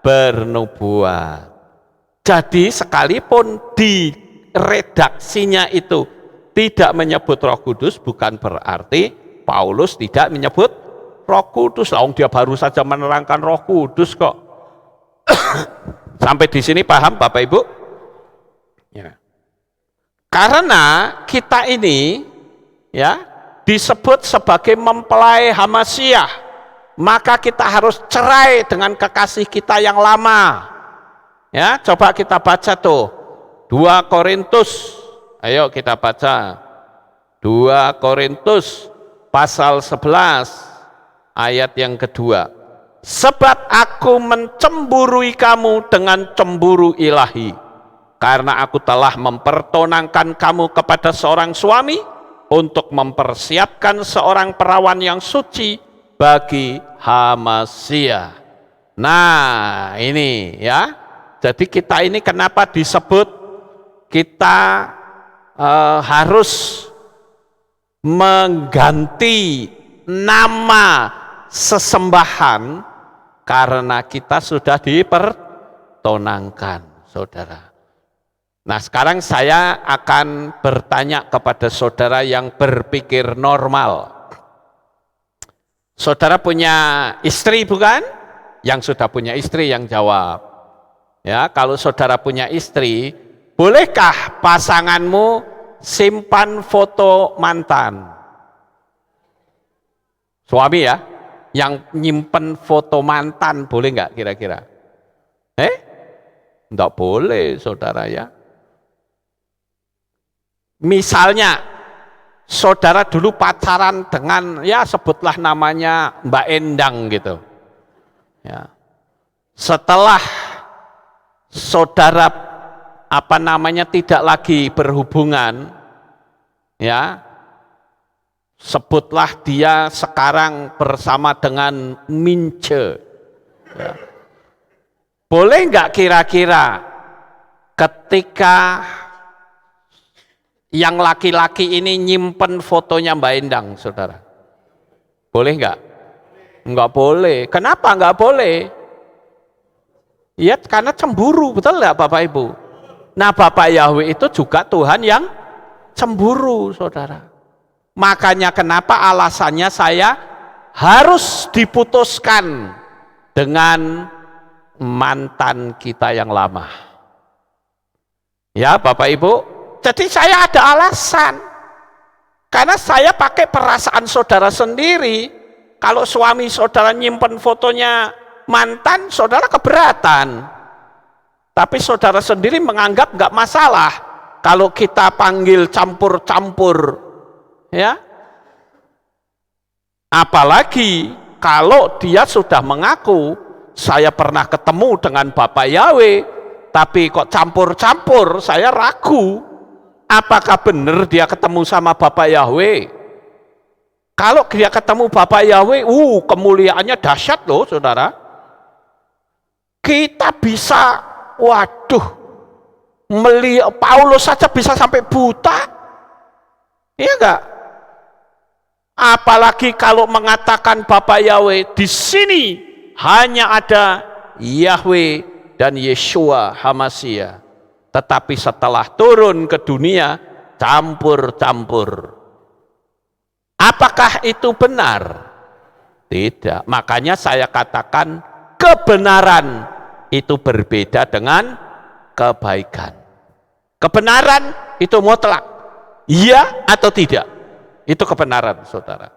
Speaker 1: bernubuat. Jadi sekalipun di redaksinya itu tidak menyebut Roh Kudus, bukan berarti Paulus tidak menyebut Roh Kudus. Dia baru saja menerangkan Roh Kudus kok. Sampai di sini paham Bapak Ibu? Ya. Karena kita ini ya disebut sebagai mempelai HaMasyiah, maka kita harus cerai dengan kekasih kita yang lama. Ya, coba kita baca tuh 2 Korintus. Ayo kita baca 2 Korintus pasal 11 ayat yang kedua. Sebab aku mencemburui kamu dengan cemburu ilahi, karena aku telah mempertonangkan kamu kepada seorang suami untuk mempersiapkan seorang perawan yang suci bagi HaMasyiah. Nah ini ya, jadi kita ini kenapa disebut kita harus mengganti nama sesembahan, karena kita sudah dipertonangkan, saudara. Nah sekarang saya akan bertanya kepada saudara yang berpikir normal. Saudara punya istri bukan? Yang sudah punya istri yang jawab. Ya, kalau saudara punya istri, bolehkah pasanganmu simpan foto mantan? Suami ya, yang nyimpen foto mantan boleh nggak kira-kira? Enggak boleh saudara ya. Misalnya, saudara dulu pacaran dengan, ya sebutlah namanya Mbak Endang gitu. Ya. Setelah saudara tidak lagi berhubungan, ya, sebutlah dia sekarang bersama dengan Mince. Ya. Boleh nggak kira-kira ketika yang laki-laki ini nyimpen fotonya Mbak Endang, saudara? Boleh nggak? Nggak boleh. Kenapa nggak boleh? Ya karena cemburu, betul nggak Bapak Ibu? Nah Bapak Yahweh itu juga Tuhan yang cemburu, saudara. Makanya kenapa alasannya saya harus diputuskan dengan mantan kita yang lama. Ya Bapak Ibu, jadi saya ada alasan. Karena saya pakai perasaan saudara sendiri. Kalau suami saudara nyimpen fotonya mantan, saudara keberatan. Tapi saudara sendiri menganggap nggak masalah kalau kita panggil campur-campur. Ya. Apalagi kalau dia sudah mengaku, saya pernah ketemu dengan Bapak Yahweh, tapi kok campur-campur, saya ragu. Apakah benar dia ketemu sama Bapak Yahweh? Kalau dia ketemu Bapak Yahweh, kemuliaannya dahsyat loh, saudara. Kita bisa, Paulus saja bisa sampai buta. Iya enggak? Apalagi kalau mengatakan Bapak Yahweh, di sini hanya ada Yahweh dan Yeshua Hamashiach. Tetapi setelah turun ke dunia, campur-campur. Apakah itu benar? Tidak. Makanya saya katakan kebenaran itu berbeda dengan kebaikan. Kebenaran itu mutlak. Iya atau tidak? Itu kebenaran, saudara.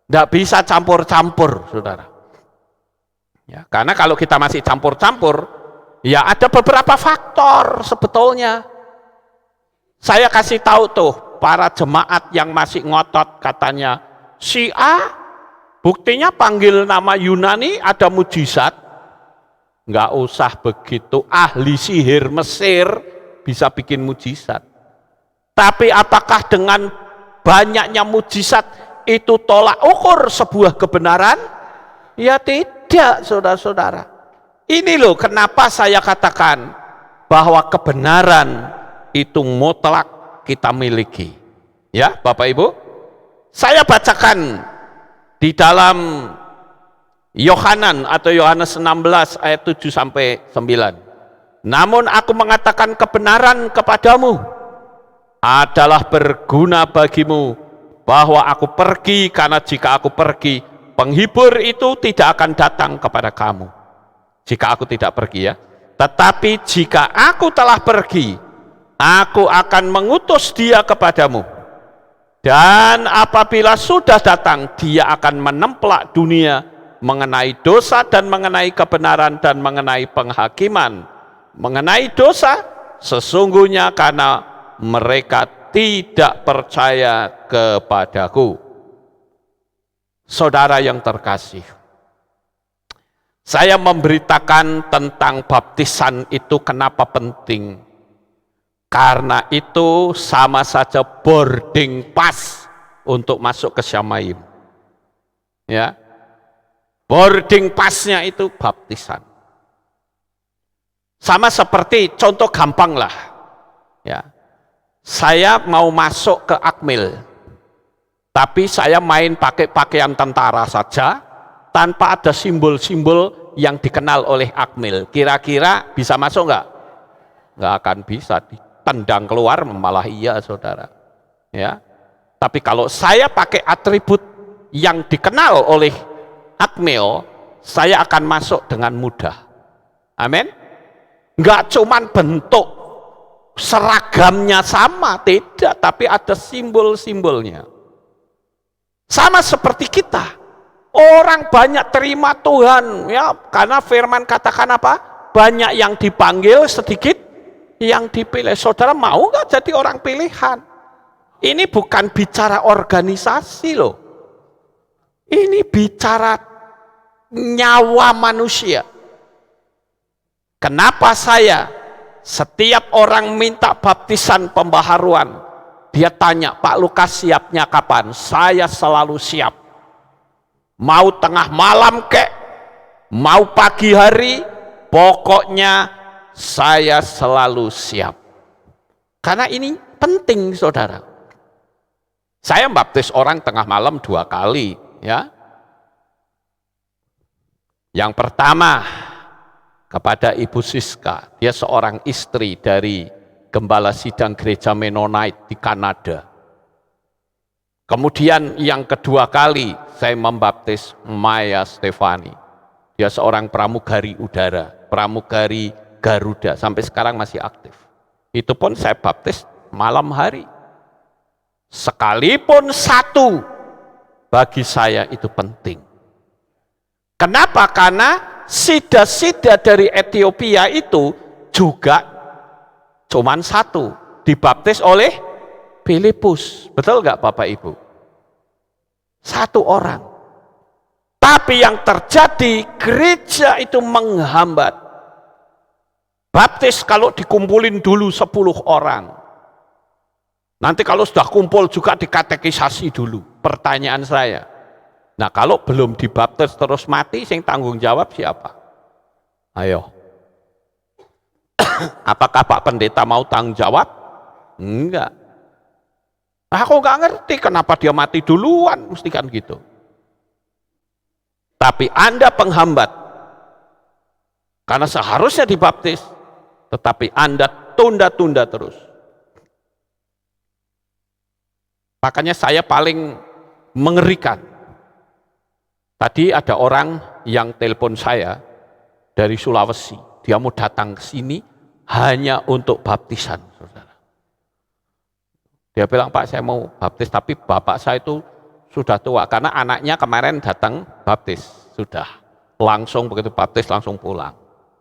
Speaker 1: Tidak bisa campur-campur, saudara. Ya, karena kalau kita masih campur-campur, ya ada beberapa faktor sebetulnya. Saya kasih tahu tuh para jemaat yang masih ngotot katanya si A buktinya panggil nama Yunani ada mujizat. Nggak usah begitu, ahli sihir Mesir bisa bikin mujizat. Tapi apakah dengan banyaknya mujizat itu tolak ukur sebuah kebenaran? Ya tidak, saudara-saudara. Ini loh kenapa saya katakan bahwa kebenaran itu mutlak kita miliki. Ya, Bapak Ibu. Saya bacakan di dalam Yohanan atau Yohanes 16 ayat 7 sampai 9. Namun aku mengatakan kebenaran kepadamu adalah berguna bagimu bahwa aku pergi, karena jika aku pergi, penghibur itu tidak akan datang kepada kamu. Jika aku tidak pergi ya. Tetapi jika aku telah pergi, aku akan mengutus dia kepadamu. Dan apabila sudah datang, dia akan menemplak dunia mengenai dosa dan mengenai kebenaran dan mengenai penghakiman. Mengenai dosa, sesungguhnya karena mereka tidak percaya kepadaku. Saudara yang terkasih, saya memberitakan tentang baptisan itu kenapa penting. Karena itu sama saja boarding pass untuk masuk ke Syamaim. Ya. Boarding passnya itu baptisan. Sama seperti contoh gampang lah. Ya. Saya mau masuk ke Akmil. Tapi saya main pakai pakaian tentara saja tanpa ada simbol-simbol yang dikenal oleh Akmil. Kira-kira bisa masuk enggak? Enggak akan bisa, ditendang keluar malah iya, saudara. Ya. Tapi kalau saya pakai atribut yang dikenal oleh akmil, saya akan masuk dengan mudah. Amin. Enggak cuman bentuk seragamnya sama, tidak, tapi ada simbol-simbolnya. Sama seperti kita. Orang banyak terima Tuhan, ya, karena firman katakan apa? Banyak yang dipanggil, sedikit yang dipilih. Saudara mau nggak jadi orang pilihan? Ini bukan bicara organisasi loh. Ini bicara nyawa manusia. Kenapa setiap orang minta baptisan pembaharuan, dia tanya, Pak Lukas siapnya kapan? Saya selalu siap. Mau tengah malam kek, mau pagi hari, pokoknya saya selalu siap. Karena ini penting, saudara. Saya baptis orang tengah malam 2 kali, ya. Yang pertama, kepada Ibu Siska, dia seorang istri dari gembala sidang gereja Mennonite di Kanada. Kemudian yang kedua kali saya membaptis Maya Stefani. Dia seorang pramugari udara, pramugari Garuda, sampai sekarang masih aktif. Itu pun saya baptis malam hari. Sekalipun satu, bagi saya itu penting. Kenapa? Karena sida-sida dari Ethiopia itu juga cuman satu, dibaptis oleh Filipus. Betul nggak Bapak Ibu? Satu orang. Tapi yang terjadi, gereja itu menghambat. Baptis kalau dikumpulin dulu 10 orang. Nanti kalau sudah kumpul juga dikatekisasi dulu. Pertanyaan saya, nah kalau belum dibaptis terus mati, sing tanggung jawab siapa? Ayo. Apakah Pak Pendeta mau tanggung jawab? Enggak. Aku nggak ngerti kenapa dia mati duluan, mesti kan gitu. Tapi Anda penghambat. Karena seharusnya dibaptis, tetapi Anda tunda-tunda terus. Makanya saya paling mengerikan. Tadi ada orang yang telepon saya dari Sulawesi. Dia mau datang ke sini hanya untuk baptisan, saudara. Dia bilang, Pak saya mau baptis, tapi bapak saya itu sudah tua. Karena anaknya kemarin datang baptis. Sudah. Langsung begitu baptis, langsung pulang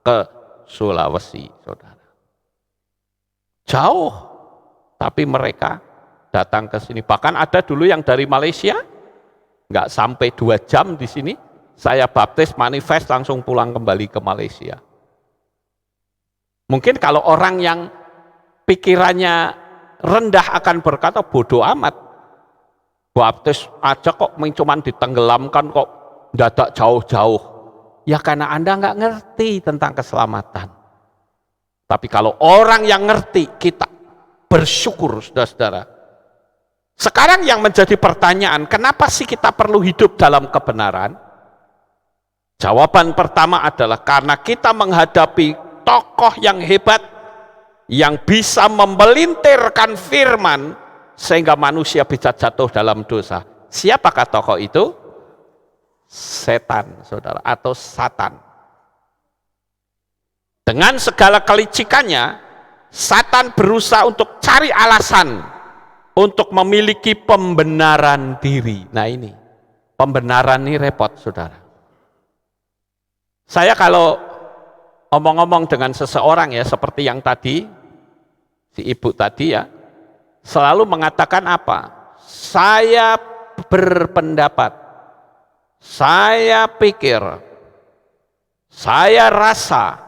Speaker 1: ke Sulawesi, saudara. Jauh. Tapi mereka datang ke sini. Bahkan ada dulu yang dari Malaysia, nggak sampai 2 jam di sini, saya baptis, manifest, langsung pulang kembali ke Malaysia. Mungkin kalau orang yang pikirannya rendah akan berkata, bodoh amat, baptis aja kok cuman ditenggelamkan kok, dadak jauh-jauh. Ya karena Anda nggak ngerti tentang keselamatan. Tapi kalau orang yang ngerti, kita bersyukur, saudara-saudara. Sekarang yang menjadi pertanyaan, kenapa sih kita perlu hidup dalam kebenaran? Jawaban pertama adalah karena kita menghadapi tokoh yang hebat, yang bisa memelintirkan firman, sehingga manusia bisa jatuh dalam dosa. Siapakah tokoh itu? Setan, saudara, atau Satan. Dengan segala kelicikannya, Satan berusaha untuk cari alasan untuk memiliki pembenaran diri. Nah ini, pembenaran ini repot, saudara. Saya kalau ngomong-ngomong dengan seseorang ya, seperti yang tadi, si ibu tadi ya, selalu mengatakan apa? Saya berpendapat, saya pikir, saya rasa,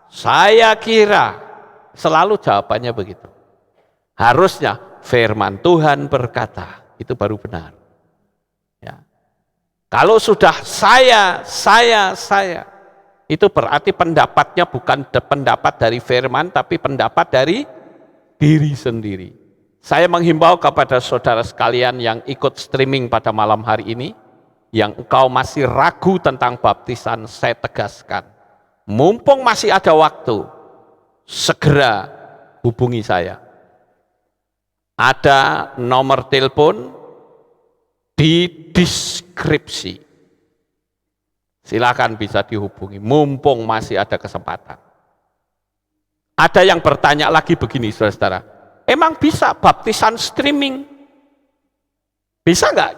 Speaker 1: saya kira, selalu jawabannya begitu. Harusnya firman Tuhan berkata, itu baru benar. Ya. Kalau sudah saya, itu berarti pendapatnya bukan pendapat dari firman, tapi pendapat dari diri sendiri. Saya menghimbau kepada saudara sekalian yang ikut streaming pada malam hari ini, yang engkau masih ragu tentang baptisan, saya tegaskan, mumpung masih ada waktu, segera hubungi saya. Ada nomor telepon di deskripsi. Silakan bisa dihubungi, mumpung masih ada kesempatan. Ada yang bertanya lagi begini, saudara-saudara, emang bisa baptisan streaming? Bisa nggak?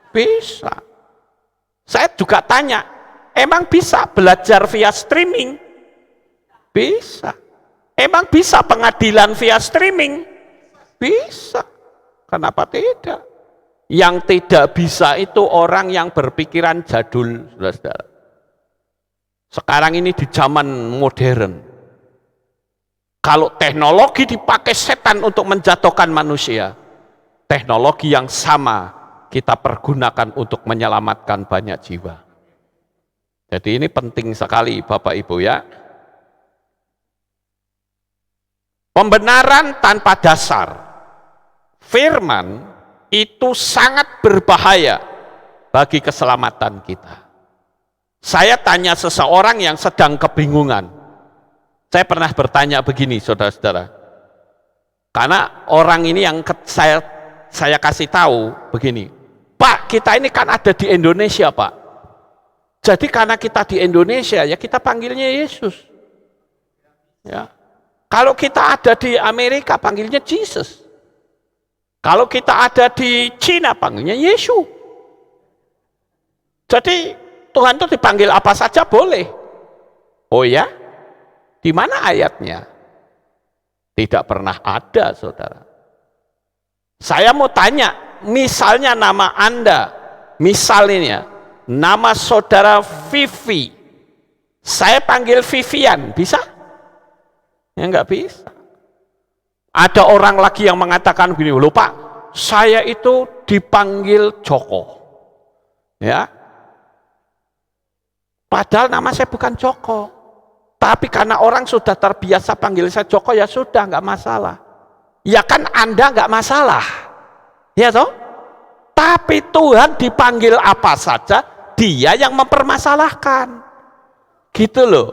Speaker 1: Bisa. Saya juga tanya, emang bisa belajar via streaming? Bisa. Emang bisa pengadilan via streaming? Bisa. Kenapa tidak? Yang tidak bisa itu orang yang berpikiran jadul, saudara-saudara. Sekarang ini di zaman modern, kalau teknologi dipakai setan untuk menjatuhkan manusia, teknologi yang sama kita pergunakan untuk menyelamatkan banyak jiwa. Jadi ini penting sekali Bapak Ibu ya. Pembenaran tanpa dasar, firman itu sangat berbahaya bagi keselamatan kita. Saya tanya seseorang yang sedang kebingungan. Saya pernah bertanya begini, saudara-saudara. Karena orang ini yang saya kasih tahu begini, Pak, kita ini kan ada di Indonesia, Pak. Jadi karena kita di Indonesia, ya kita panggilnya Yesus. Ya. Kalau kita ada di Amerika, panggilnya Jesus. Kalau kita ada di Cina, panggilnya Yesus. Jadi Tuhan itu dipanggil apa saja boleh. Oh ya? Di mana ayatnya? Tidak pernah ada, saudara. Saya mau tanya, misalnya nama Anda, misalnya nama saudara Vivi, saya panggil Vivian, bisa? Ya enggak bisa. Ada orang lagi yang mengatakan begini, loh Pak, saya itu dipanggil Joko. Ya. Padahal nama saya bukan Joko. Tapi karena orang sudah terbiasa panggil saya Joko, ya sudah, enggak masalah. Ya kan Anda enggak masalah. Ya toh? Tapi Tuhan dipanggil apa saja, Dia yang mempermasalahkan. Gitu loh.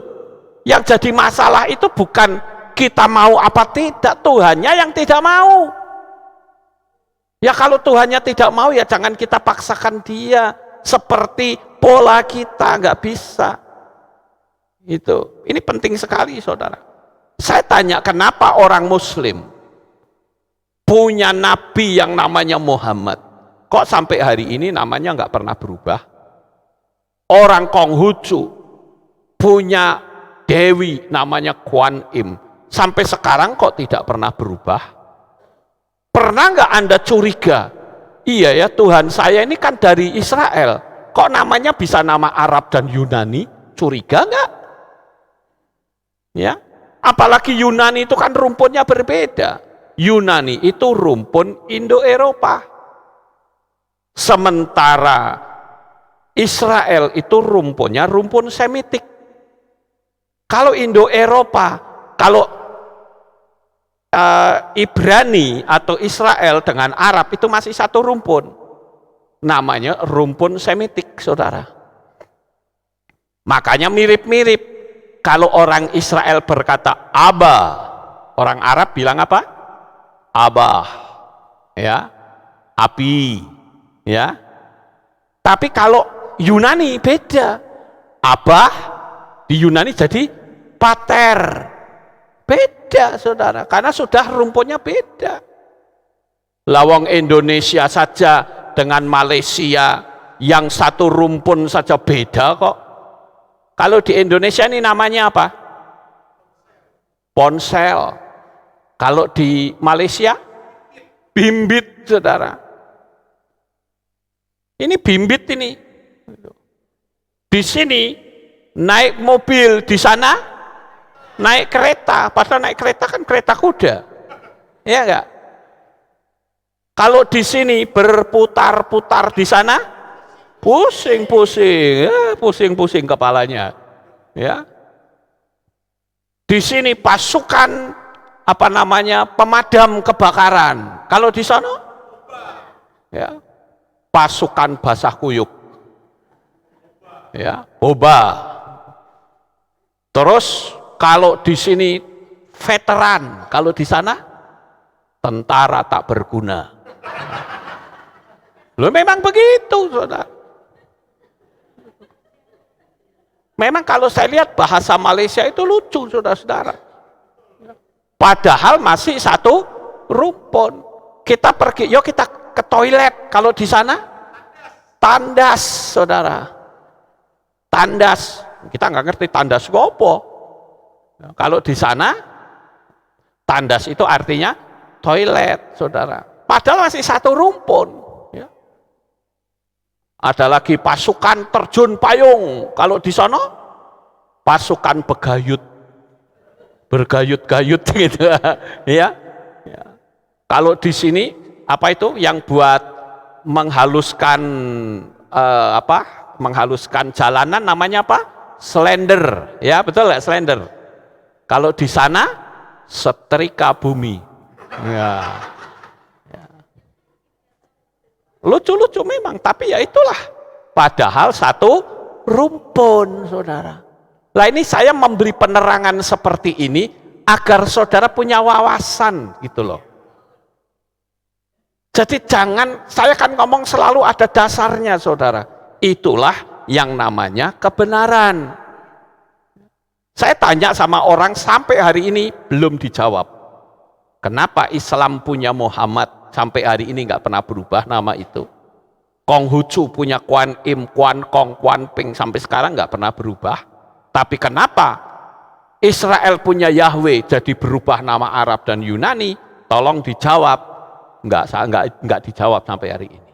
Speaker 1: Yang jadi masalah itu bukan kita mau apa tidak, Tuhannya yang tidak mau. Ya kalau Tuhannya tidak mau, ya jangan kita paksakan Dia seperti pola kita, nggak bisa. Itu, ini penting sekali, saudara. Saya tanya, kenapa orang Muslim punya nabi yang namanya Muhammad, kok sampai hari ini namanya nggak pernah berubah? Orang Konghucu punya dewi namanya Kuan Im, sampai sekarang kok tidak pernah berubah? Pernah nggak Anda curiga, iya ya Tuhan saya ini kan dari Israel, kok namanya bisa nama Arab dan Yunani? Curiga nggak? Ya, apalagi Yunani itu kan rumpunnya berbeda. Yunani itu rumpun Indo-Eropa, sementara Israel itu rumpunnya rumpun Semitik. Kalau Indo-Eropa, kalau Ibrani atau Israel dengan Arab itu masih satu rumpun, namanya rumpun Semitik, saudara. Makanya mirip-mirip. Kalau orang Israel berkata Abah, orang Arab bilang apa? Abah, ya, Abi, ya. Tapi kalau Yunani beda, Abah di Yunani jadi pater, beda, saudara, karena sudah rumpunnya beda. Lawang Indonesia saja dengan Malaysia yang satu rumpun saja beda kok. Kalau di Indonesia ini namanya apa? Ponsel. Kalau di Malaysia bimbit, saudara. Ini bimbit ini. Di sini naik mobil, di sana naik kereta. Padahal naik kereta kan kereta kuda. Ya enggak? Kalau di sini berputar-putar, di sana pusing-pusing, pusing-pusing kepalanya. Ya. Di sini pasukan apa namanya? Pemadam kebakaran. Kalau di sana ya, pasukan basah kuyuk. Ya, boba. Terus kalau di sini veteran, kalau di sana tentara tak berguna. Loh memang begitu, saudara. Memang kalau saya lihat bahasa Malaysia itu lucu, saudara-saudara. Padahal masih satu rumpun. Kita pergi, yuk kita ke toilet. Kalau di sana tandas, saudara. Tandas. Kita nggak ngerti tandas apa. Kalau di sana tandas itu artinya toilet, saudara. Padahal masih satu rumpun. Ya. Ada lagi pasukan terjun payung. Kalau di sana pasukan begayut, bergayut-gayut gitu, ya. Ya. Kalau di sini apa itu yang buat menghaluskan menghaluskan jalanan namanya apa? Slender, ya betul nggak slender? Kalau di sana setrika bumi. Ya. Ya. Lucu-lucu memang, tapi ya itulah. Padahal satu rumpun, saudara. Nah ini saya memberi penerangan seperti ini agar saudara punya wawasan gitu loh. Jadi jangan, saya kan ngomong selalu ada dasarnya, saudara. Itulah yang namanya kebenaran. Saya tanya sama orang sampai hari ini belum dijawab. Kenapa Islam punya Muhammad sampai hari ini nggak pernah berubah nama itu? Konghucu punya Kuan Im, Kuan Kong, Kuan Ping sampai sekarang nggak pernah berubah. Tapi kenapa Israel punya Yahweh jadi berubah nama Arab dan Yunani? Tolong dijawab. Nggak dijawab sampai hari ini.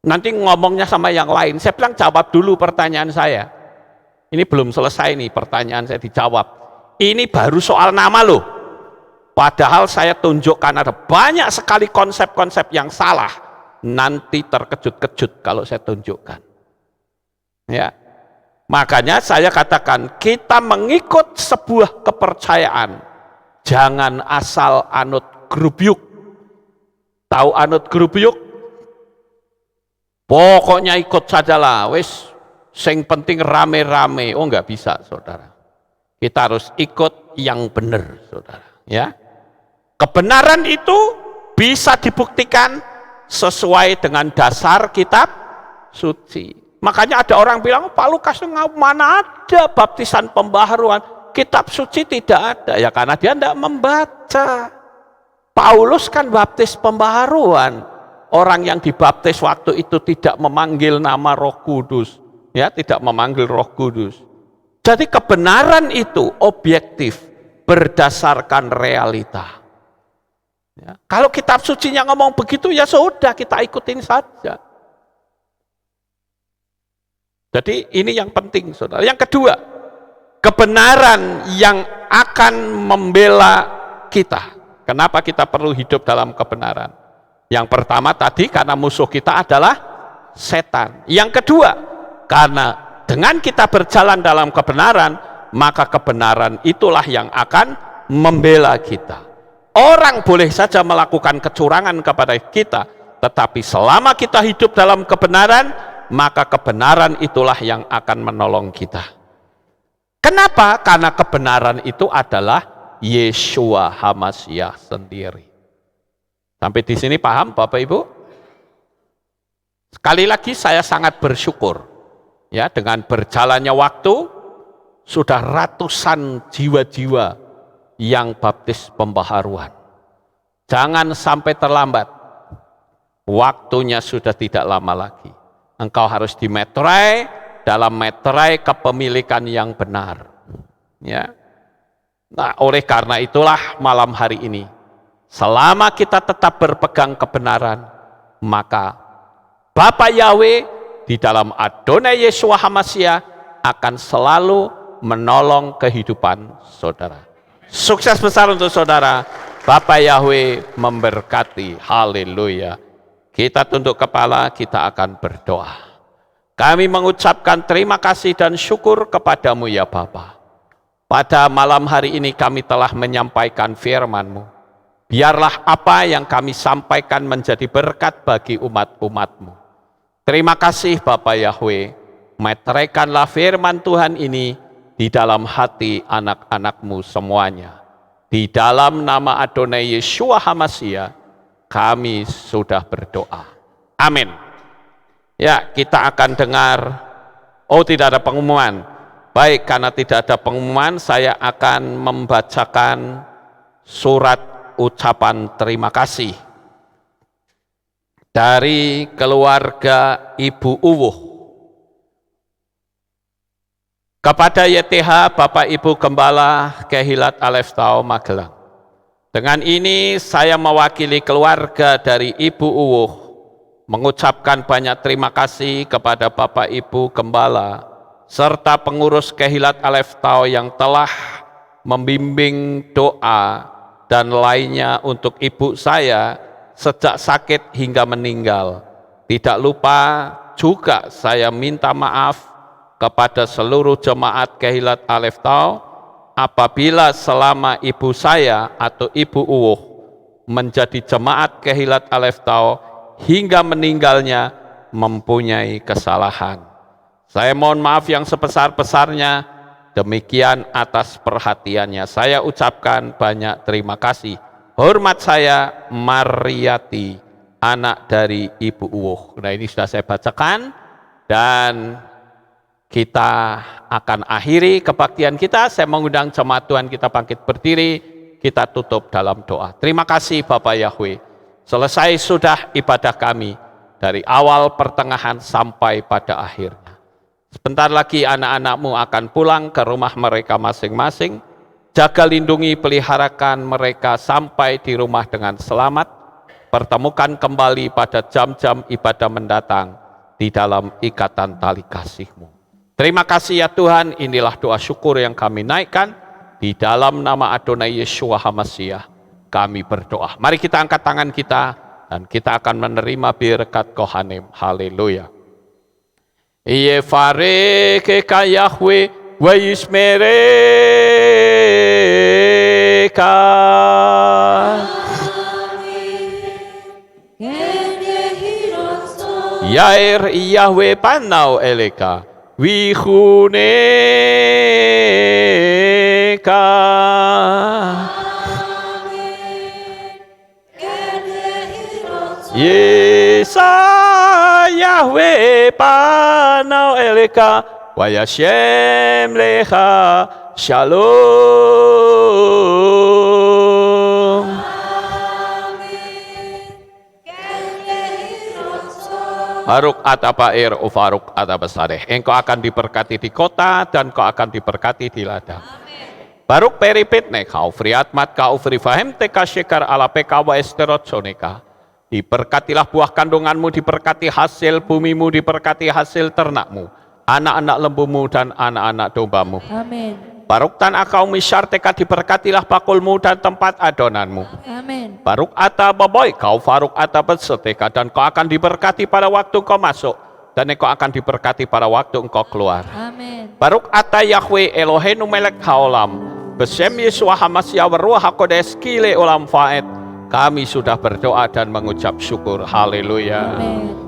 Speaker 1: Nanti ngomongnya sama yang lain. Saya bilang jawab dulu pertanyaan saya. Ini belum selesai nih pertanyaan saya dijawab. Ini baru soal nama loh. Padahal saya tunjukkan ada banyak sekali konsep-konsep yang salah. Nanti terkejut-kejut kalau saya tunjukkan. Ya. Makanya saya katakan kita mengikut sebuah kepercayaan. Jangan asal anut grubyuk. Tahu anut grubyuk? Pokoknya ikut sajalah, wis sing penting rame-rame. Oh nggak bisa, saudara. Kita harus ikut yang benar, saudara. Ya, kebenaran itu bisa dibuktikan sesuai dengan dasar kitab suci. Makanya ada orang bilang, Pak Lukas mana ada baptisan pembaharuan? Kitab suci tidak ada. Ya karena dia tidak membaca. Paulus kan baptis pembaharuan. Orang yang dibaptis waktu itu tidak memanggil nama Roh Kudus. Ya, tidak memanggil Roh Kudus. Jadi kebenaran itu objektif, berdasarkan realita. Ya, kalau kitab sucinya ngomong begitu, ya sudah kita ikutin saja. Jadi ini yang penting, saudara. Yang kedua, kebenaran yang akan membela kita. Kenapa kita perlu hidup dalam kebenaran? Yang pertama tadi karena musuh kita adalah setan. Yang kedua, karena dengan kita berjalan dalam kebenaran, maka kebenaran itulah yang akan membela kita. Orang boleh saja melakukan kecurangan kepada kita, tetapi selama kita hidup dalam kebenaran, maka kebenaran itulah yang akan menolong kita. Kenapa? Karena kebenaran itu adalah Yeshua HaMashiach sendiri. Sampai di sini paham Bapak Ibu? Sekali lagi saya sangat bersyukur ya dengan berjalannya waktu sudah ratusan jiwa-jiwa yang baptis pembaharuan. Jangan sampai terlambat. Waktunya sudah tidak lama lagi. Engkau harus dimeterai dalam meterai kepemilikan yang benar. Ya. Nah, oleh karena itulah malam hari ini, selama kita tetap berpegang kebenaran, maka Bapa Yahweh di dalam Adonai Yeshua HaMashiach akan selalu menolong kehidupan saudara. Sukses besar untuk saudara. Bapa Yahweh memberkati. Haleluya. Kita tunduk kepala, kita akan berdoa. Kami mengucapkan terima kasih dan syukur kepadamu ya Bapa. Pada malam hari ini kami telah menyampaikan firman-Mu. Biarlah apa yang kami sampaikan menjadi berkat bagi umat-umat-Mu. Terima kasih Bapa Yahweh. Meteraikanlah firman Tuhan ini di dalam hati anak-anak-Mu semuanya. Di dalam nama Adonai Yeshua HaMashiach, kami sudah berdoa. Amin. Ya, kita akan dengar, oh tidak ada pengumuman. Baik, karena tidak ada pengumuman, saya akan membacakan surat ucapan terima kasih dari keluarga Ibu Uwuh. Kepada YTH Bapak Ibu Gembala Kehilat Aleftau Magelang. Dengan ini saya mewakili keluarga dari Ibu Uwuh mengucapkan banyak terima kasih kepada Bapak Ibu Gembala serta pengurus Kehilat Aleftau yang telah membimbing doa dan lainnya untuk ibu saya sejak sakit hingga meninggal. Tidak lupa juga saya minta maaf kepada seluruh jemaat Kehilat Aleftau apabila selama ibu saya atau Ibu Uwuh menjadi jemaat Kehilat Aleftau hingga meninggalnya mempunyai kesalahan. Saya mohon maaf yang sebesar-besarnya, demikian atas perhatiannya. Saya ucapkan banyak terima kasih. Hormat saya, Mariati, anak dari Ibu Uwuh. Nah, ini sudah saya bacakan, dan kita akan akhiri kebaktian kita. Saya mengundang jemaat Tuhan kita bangkit berdiri, kita tutup dalam doa. Terima kasih Bapak Yahweh, selesai sudah ibadah kami, dari awal, pertengahan, sampai pada akhirnya. Sebentar lagi anak-anak-Mu akan pulang ke rumah mereka masing-masing. Jaga, lindungi, peliharakan mereka sampai di rumah dengan selamat. Pertemukan kembali pada jam-jam ibadah mendatang di dalam ikatan tali kasih-Mu. Terima kasih ya Tuhan, inilah doa syukur yang kami naikkan. Di dalam nama Adonai Yeshua HaMashiach kami berdoa. Mari kita angkat tangan kita dan kita akan menerima berkat Kohanim. Haleluya. Yefareke ka Yahweh wa yismereka. Yair Yahweh panau eleka wihuneka. Yesa Yahweh panau eleka wa yashem lecha shalom. Baruk atapair ufaruk atabasareh. Engkau akan diberkati di kota dan kau akan diberkati di ladang. Baruk peripitne kau friatmat kau frifahem teka syekar ala peka wa esterot soneka. Diberkatilah buah kandunganmu, diberkati hasil bumimu, diberkati hasil ternakmu, anak-anak lembumu dan anak-anak dombamu.
Speaker 2: Amin.
Speaker 1: Baruk tan akau misyar teka, diberkatilah bakulmu dan tempat adonanmu.
Speaker 2: Amin.
Speaker 1: Baruk ata baboy kau faruk ata beseteka, dan kau akan diberkati pada waktu kau masuk, dan engkau akan diberkati pada waktu engkau keluar.
Speaker 2: Amin.
Speaker 1: Baruk ata Yahweh Eloheinu melek haolam, besem Yeshua HaMashiach waruah hakodes kile olam faed. Kami sudah berdoa dan mengucap syukur. Haleluya.
Speaker 2: Amin.
Speaker 3: Amen.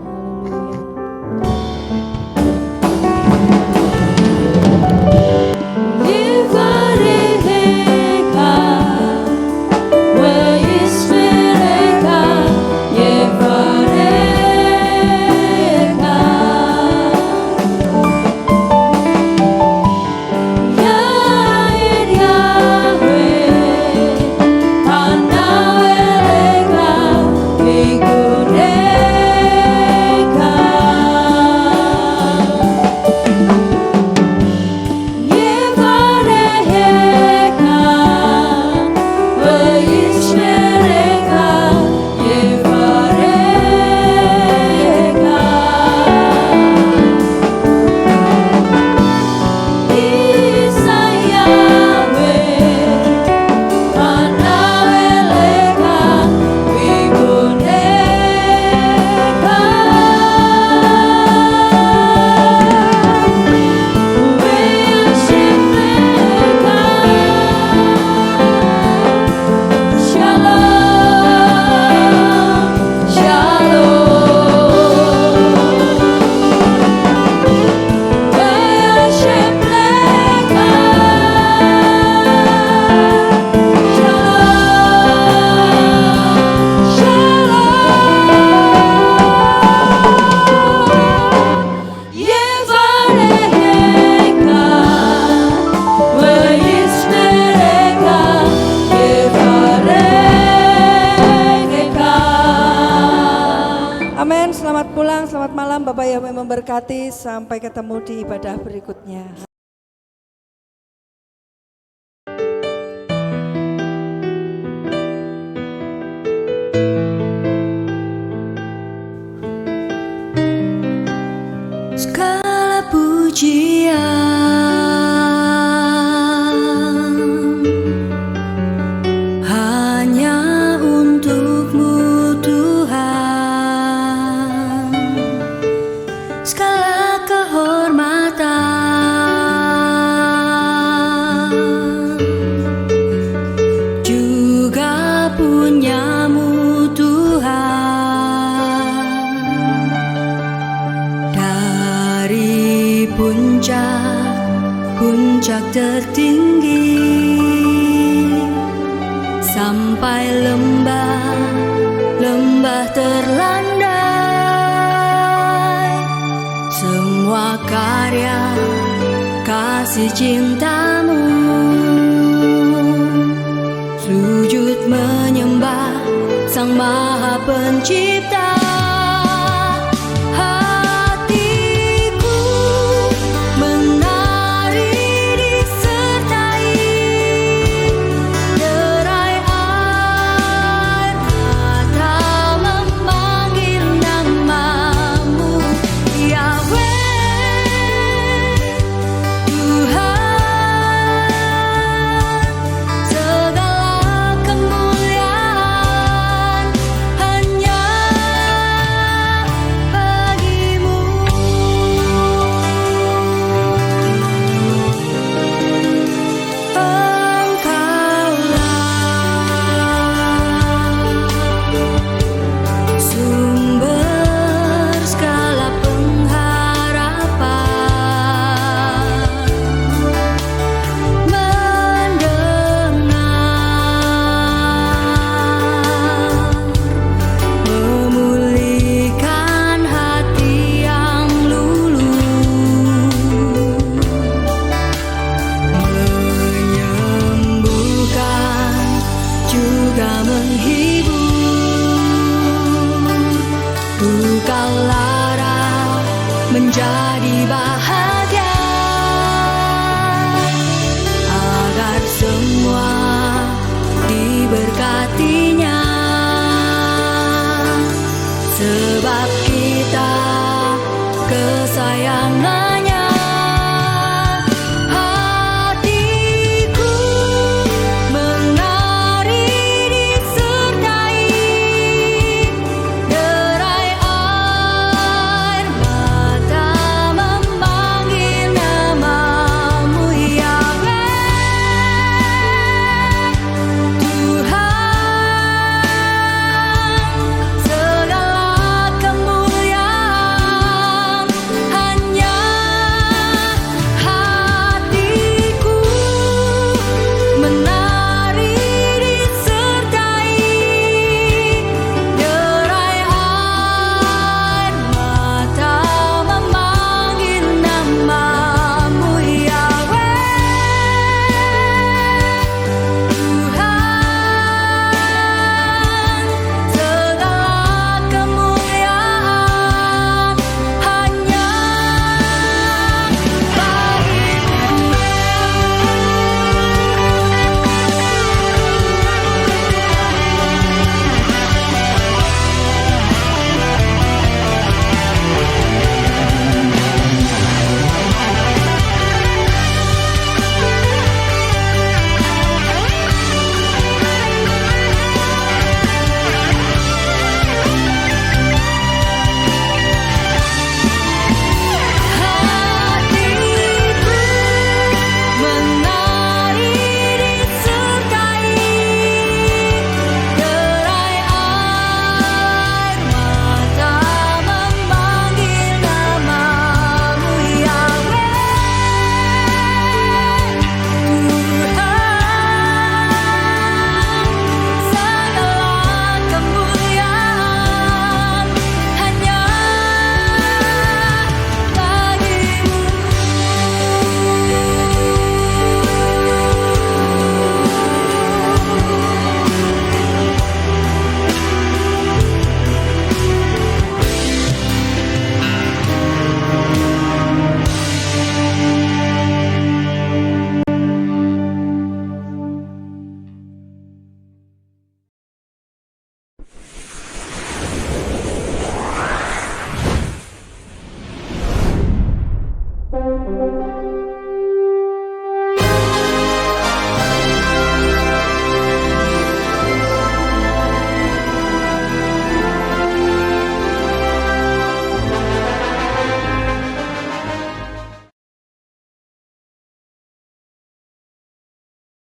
Speaker 2: Bapak yang memberkati. Sampai ketemu di ibadah berikutnya.
Speaker 3: Segala pujian hanya untuk-Mu Tuhan, segala kehormatan juga punya-Mu Tuhan. Dari puncak tertinggi sampai lembah terlandai, semua karya kasih cinta-Mu, sujud menyembah Sang Maha Pencipta.